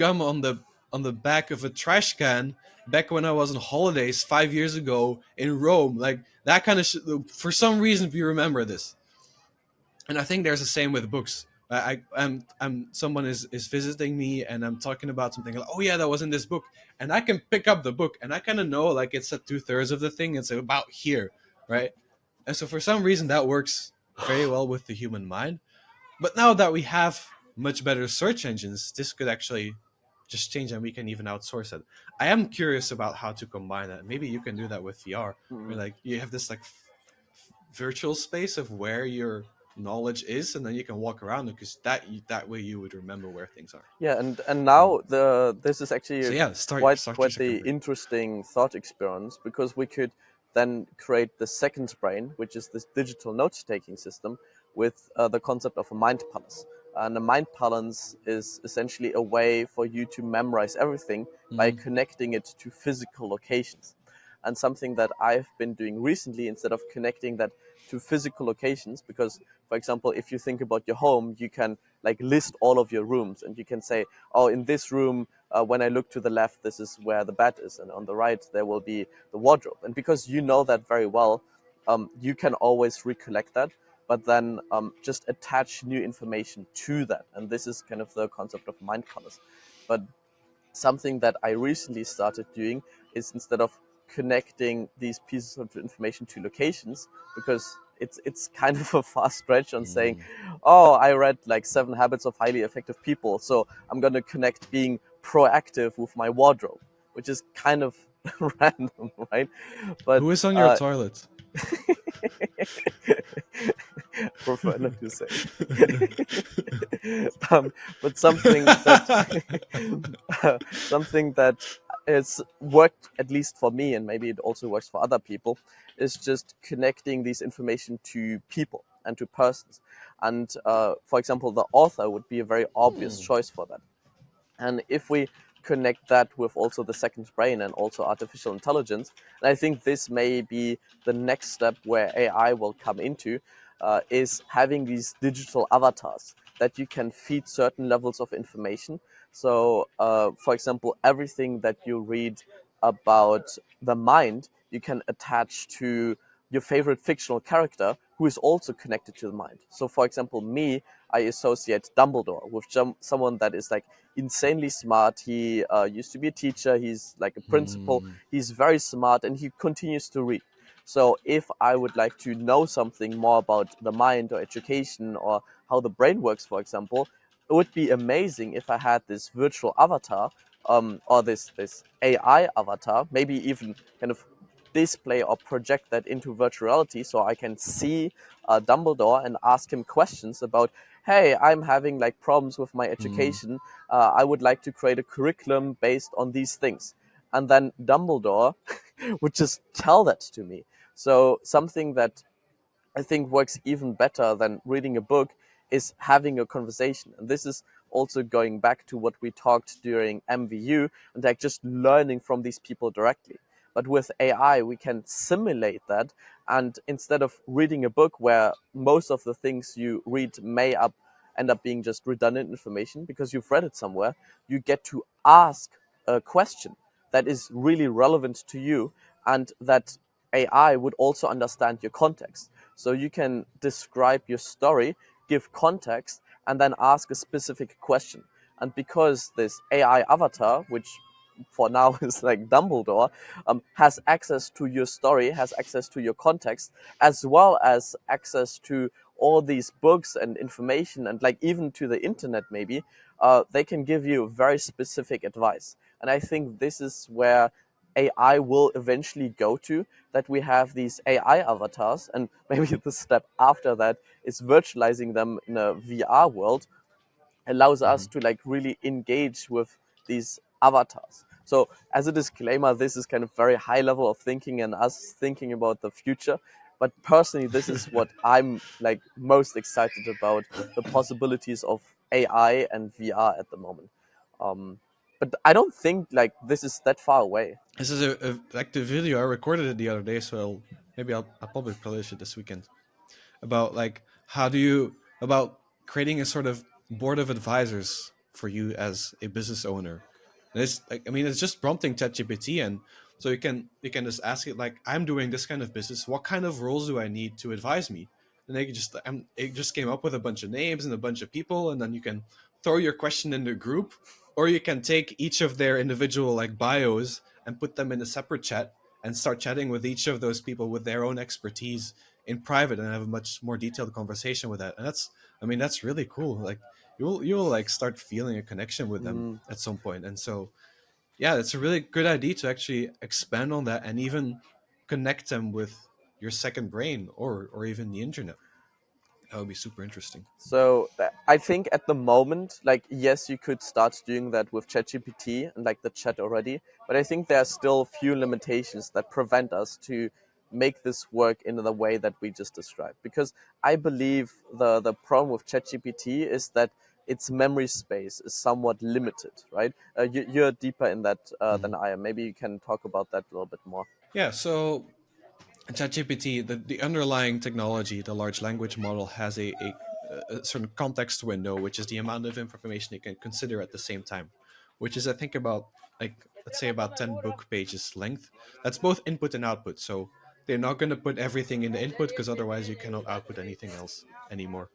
gum on the back of a trash can back when I was on holidays 5 years ago in Rome. Like that kind of for some reason we remember this. And I think there's the same with books. I'm someone is visiting me and I'm talking about something like, oh yeah, that was in this book, and I can pick up the book and I kind of know like it's at 2/3 of the thing. It's about here, right? And so for some reason that works very well with the human mind. But now that we have much better search engines, this could actually just change and we can even outsource it. I am curious about how to combine that. Maybe you can do that with VR, where Mm. like you have this like virtual space of where your knowledge is, and then you can walk around because that way you would remember where things are. Yeah, and Um, now this is actually so a yeah, start your quite the second brain. interesting thought experience, because we could then create the second brain, which is this digital note-taking system with the concept of a mind palace. And a mind palace is essentially a way for you to memorize everything by Mm, connecting it to physical locations. And something that I've been doing recently, instead of connecting that to physical locations, because, for example, if you think about your home, you can like list all of your rooms, and you can say, oh, in this room, when I look to the left, this is where the bed is, and on the right there will be the wardrobe. And because you know that very well, you can always recollect that, but then just attach new information to that. And this is kind of the concept of mind palace. But something that I recently started doing is, instead of connecting these pieces of information to locations, because it's kind of a fast stretch on saying, mm. oh, I read like 7 Habits of Highly Effective People, so I'm going to connect being proactive with my wardrobe, which is kind of random, right? But Who is on your toilet? prefer not to say. But something that something that has worked, at least for me, and maybe it also works for other people, is just connecting these information to people and to persons. And for example, the author would be a very obvious Hmm. choice for that. And if we connect that with also the second brain and also artificial intelligence, and I think this may be the next step where AI will come into, is having these digital avatars that you can feed certain levels of information. So, for example, everything that you read about the mind, you can attach to your favorite fictional character who is also connected to the mind. So, for example, me, I associate Dumbledore with someone that is like insanely smart. He used to be a teacher. He's like a principal. Hmm. He's very smart, and he continues to read. So if I would like to know something more about the mind or education or how the brain works, for example, it would be amazing if I had this virtual avatar, or this AI avatar, maybe even kind of display or project that into virtual reality, so I can see Dumbledore and ask him questions about, hey, I'm having like problems with my Hmm. education. I would like to create a curriculum based on these things. And then Dumbledore would just tell that to me. So something that I think works even better than reading a book is having a conversation. And this is also going back to what we talked during MVU, and like just learning from these people directly. But with AI, we can simulate that. And instead of reading a book where most of the things you read may end up being just redundant information because you've read it somewhere, you get to ask a question that is really relevant to you, and that AI would also understand your context. So you can describe your story, give context, and then ask a specific question. And because this AI avatar, which for now is like Dumbledore, has access to your story, has access to your context, as well as access to all these books and information, and like even to the internet, maybe, they can give you very specific advice. And I think this is where AI will eventually go to, that we have these AI avatars, and maybe the step after that is virtualizing them in a VR world, allows us Mhm. to like really engage with these avatars. So as a disclaimer, this is kind of very high level of thinking and us thinking about the future. But personally, this is what I'm like most excited about, the possibilities of AI and VR at the moment. Um, but I don't think like this is that far away. This is like the video I recorded it the other day, so maybe I'll probably publish it this weekend. About like how do you about creating a sort of board of advisors for you as a business owner. And it's like, I mean, it's just prompting ChatGPT, and so you can just ask it like, I'm doing this kind of business, what kind of roles do I need to advise me? And they just it just came up with a bunch of names and a bunch of people, and then you can throw your question in the group, or you can take each of their individual like bios and put them in a separate chat and start chatting with each of those people with their own expertise in private and have a much more detailed conversation with that. And that's, I mean, that's really cool. Like you'll like start feeling a connection with them Mm. at some point. And so yeah, it's a really good idea to actually expand on that and even connect them with your second brain or even the internet. That would be super interesting. So I think at the moment, like yes, you could start doing that with ChatGPT and like the chat already, but I think there are still few limitations that prevent us to make this work in the way that we just described. Because I believe the problem with ChatGPT is that its memory space is somewhat limited, right? You're deeper in that than Mhm. I am. Maybe you can talk about that a little bit more. Yeah, so ChatGPT, the underlying technology, the large language model, has a certain context window, which is the amount of information it can consider at the same time, which is, I think, about like, let's say, about 10 book pages length. That's both input and output. So they're not going to put everything in the input because otherwise you cannot output anything else anymore.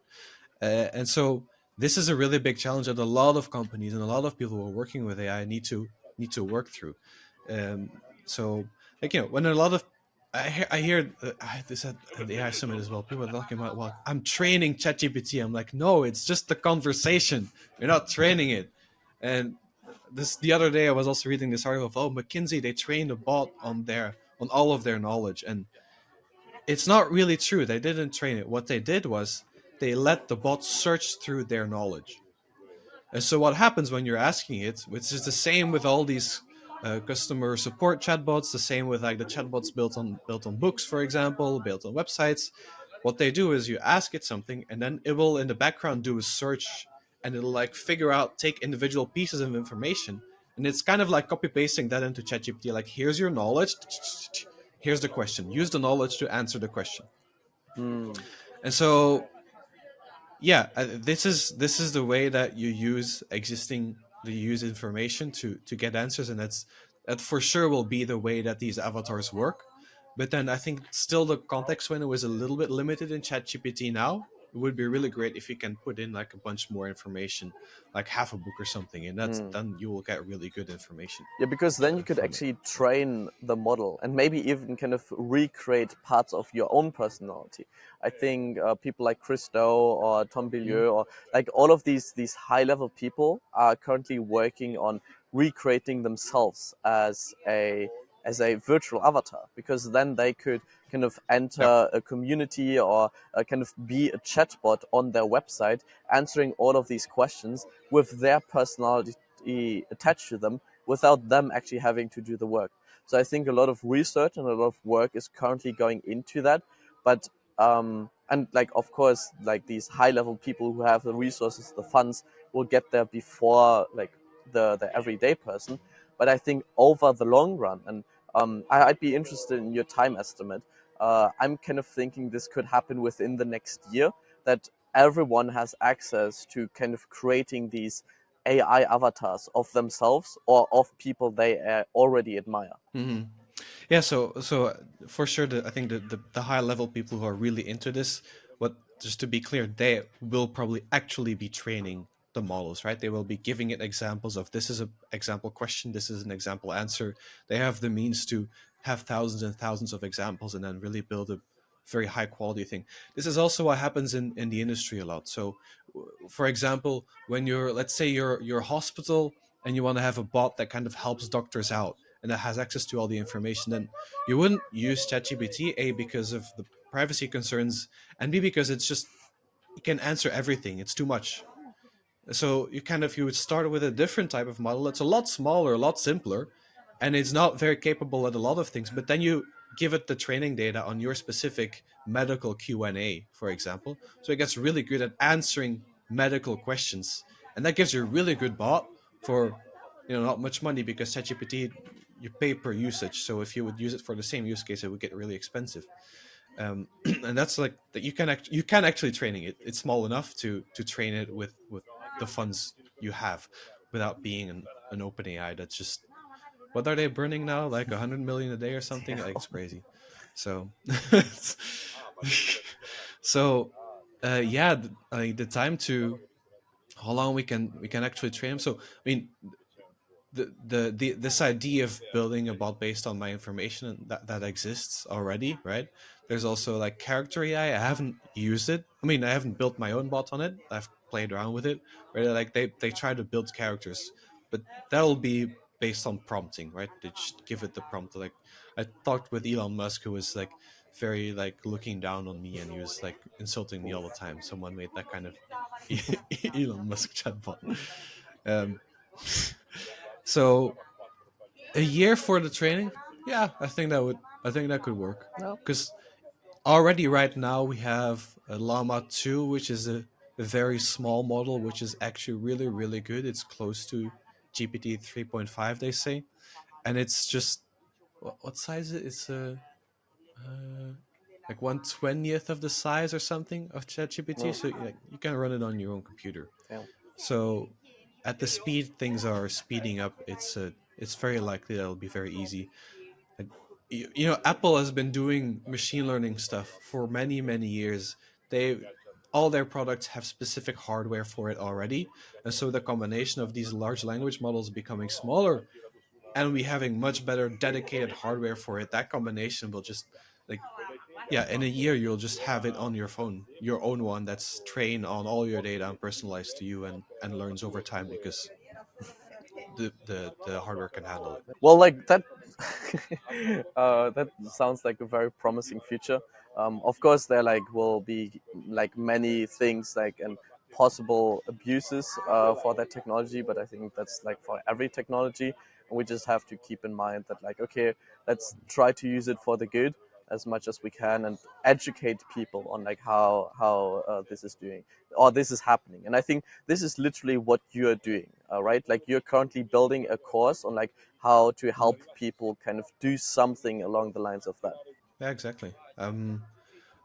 And so this is a really big challenge that a lot of companies and a lot of people who are working with AI need to work through. So like, when a lot of I hear this at the AI summit as well. People are talking about, well, I'm training ChatGPT. I'm like, no, it's just the conversation. You're not training it. And this the other day, I was also reading this article of, oh, McKinsey, they trained a bot on all of their knowledge, and it's not really true. They didn't train it. What they did was they let the bot search through their knowledge. And so what happens when you're asking it, which is the same with all these customer support chatbots, the same with like the chatbots built on books, for example, built on websites. What they do is you ask it something, and then it will in the background do a search, and it'll like figure out, take individual pieces of information, and it's kind of like copy pasting that into ChatGPT. Like, here's your knowledge, here's the question. Use the knowledge to answer the question. Hmm. And so yeah, this is the way that you use information to get answers, and that for sure will be the way that these avatars work. But then I think still the context window is a little bit limited in ChatGPT now. It would be really great if you can put in like a bunch more information, like half a book or something, and that's Hmm. then you will get really good information Yeah, because then you could from it. actually train the model and maybe even kind of recreate parts of your own personality. I think people like Christo or Tom Mhm. Billieu or like all of these high level people are currently working on recreating themselves as a virtual avatar, because then they could kind of Yeah. enter a community or kind of be a chatbot on their website answering all of these questions with their personality attached to them without them actually having to do the work. So I think a lot of research and a lot of work is currently going into that. But and like of course like these high level people who have the resources, the funds will get there before like the everyday person. But I think over the long run, and I'd be interested in your time estimate. I'm kind of thinking this could happen within the next year, that everyone has access to kind of creating these AI avatars of themselves or of people they already admire. Hmm. Yeah, so for sure, I think the high level people who are really into this, what just to be clear, they will probably actually be training the models, right? They will be giving it examples of this is an example question, this is an example answer. They have the means to have thousands and thousands of examples and then really build a very high quality thing. This is also what happens in the industry a lot. So, for example, when you're, let's say you're a hospital and you want to have a bot that kind of helps doctors out and that has access to all the information, then you wouldn't use ChatGPT, A, because of the privacy concerns, and B, because it's just, it can answer everything. It's too much. So you would start with a different type of model that's a lot smaller, a lot simpler, and it's not very capable at a lot of things. But then you give it the training data on your specific medical Q&A, for example. So it gets really good at answering medical questions, and that gives you a really good bot for, not much money, because ChatGPT, you pay per usage. So if you would use it for the same use case, it would get really expensive. And that's like that you can actually training it. It's small enough to train it with the funds you have, without being an open AI that's just, what are they burning now, like 100 million a day or something? Yeah. Like, it's crazy. So so yeah, the time to how long we can actually train them. So I mean, this idea of building a bot based on my information, that exists already, right? There's also like character AI. I haven't used it. I mean, I haven't built my own bot on it. I've played around with it, where like they try to build characters, but that'll be based on prompting, right? They just give it the prompt. Like, I talked with Elon Musk, who was like very like looking down on me, and he was like insulting me all the time. Someone made that kind of Elon Musk chatbot. um so a year for the training, yeah, I think that could work, No. because already right now we have a llama 2, which is a very small model, which is actually really really good. It's close to GPT 3.5, they say, and it's just, what size is it? It's uh like 1/20th of the size or something of ChatGPT, No. so you can run it on your own computer. Yeah. So at the speed things are speeding up, it's very likely that it'll be very easy. Like, Apple has been doing machine learning stuff for many many years. They All their products have specific hardware for it already, and so the combination of these large language models becoming smaller and we having much better dedicated hardware for it, that combination will just, like, yeah, in a year you'll just have it on your phone, your own one that's trained on all your data and personalized to you, and learns over time, because the hardware can handle it. Well, like that, that sounds like a very promising future. Of course, there like will be like many things like and possible abuses for that technology, but I think that's like for every technology, and we just have to keep in mind that like okay, let's try to use it for the good as much as we can and educate people on like how this is doing or this is happening. And I think this is literally what you're doing, right? Like you're currently building a course on like how to Mhm. help people kind of do something along the lines of that. Yeah, exactly. I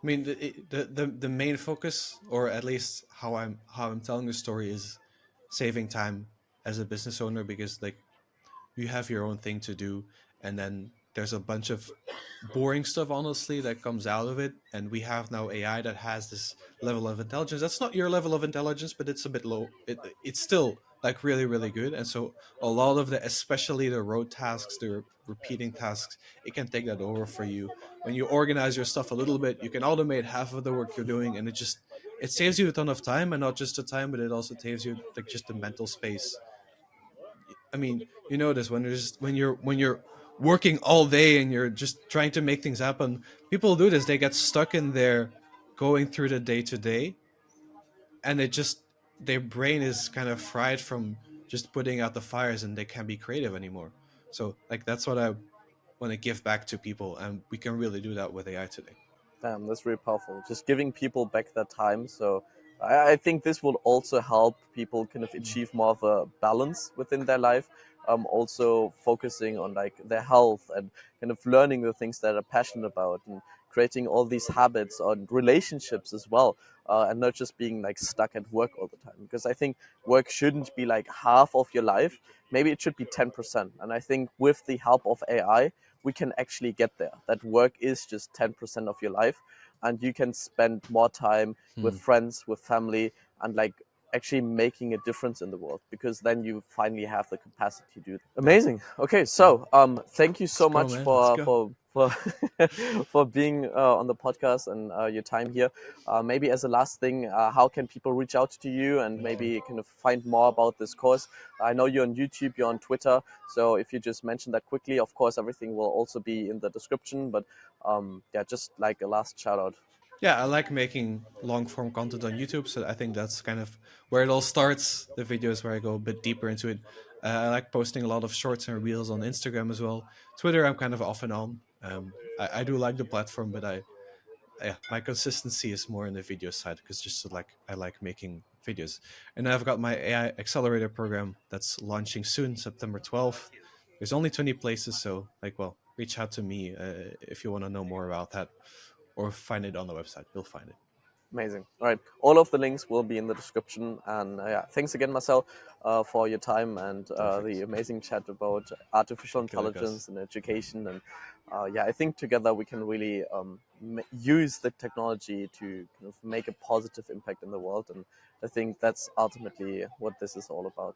mean, the main focus, or at least how I'm telling the story, is saving time as a business owner, because like you have your own thing to do, and then there's a bunch of boring stuff, honestly, that comes out of it. And we have now AI that has this level of intelligence that's not your level of intelligence, but it's a bit low. It's still like really really good. And so a lot of the, especially the road tasks, the repeating tasks, it can take that over for you. When you organize your stuff a little bit, you can automate half of the work you're doing, and it saves you a ton of time. And not just the time, but it also saves you like just the mental space. I mean, you notice when you're working all day and you're just trying to make things happen, people do this. They get stuck in there, going through the day to day, and their brain is kind of fried from just putting out the fires, and they can't be creative anymore. So like that's what I want to give back to people, and we can really do that with AI today. Damn, that's really powerful. Just giving people back their time. So I think this will also help people kind of Mm. achieve more of a balance within their life. Also focusing on like their health and kind of learning the things that are passionate about and creating all these habits on relationships as well. And not just being like stuck at work all the time. Because I think work shouldn't be like half of your life. Maybe it should be 10%. And I think with the help of AI, we can actually get there. That work is just 10% of your life, and you can spend more time with Hmm. friends, with family, and like actually making a difference in the world, because then you finally have the capacity to do that. Yeah. Amazing. Okay, Yeah. so thank you Let's so go, much man. Let's for go. for being on the podcast and your time here. Maybe as a last thing, how can people reach out to you and Thank you. maybe kind of find more about this course? I know you're on YouTube, you're on Twitter, so if you just mention that quickly, of course, everything will also be in the description. But yeah, just like a last shout out. Yeah, I like making long form content on YouTube, so I think that's kind of where it all starts. The videos where I go a bit deeper into it. I like posting a lot of shorts and reels on Instagram as well. Twitter, I'm kind of off and on. I do like the platform, but yeah, my consistency is more in the video side because just so, like I like making videos. And I've got my AI accelerator program that's launching soon, September 12th. There's only 20 places, so like, well, reach out to me if you want to know more about that, or find it on the website. You'll find it. Amazing. All right. All of the links will be in the description. And yeah, thanks again, Marcel, for your time and the Perfect. amazing chat about artificial Thank you, Lucas. intelligence and education. And yeah, I think together we can really use the technology to kind of make a positive impact in the world. And I think that's ultimately what this is all about.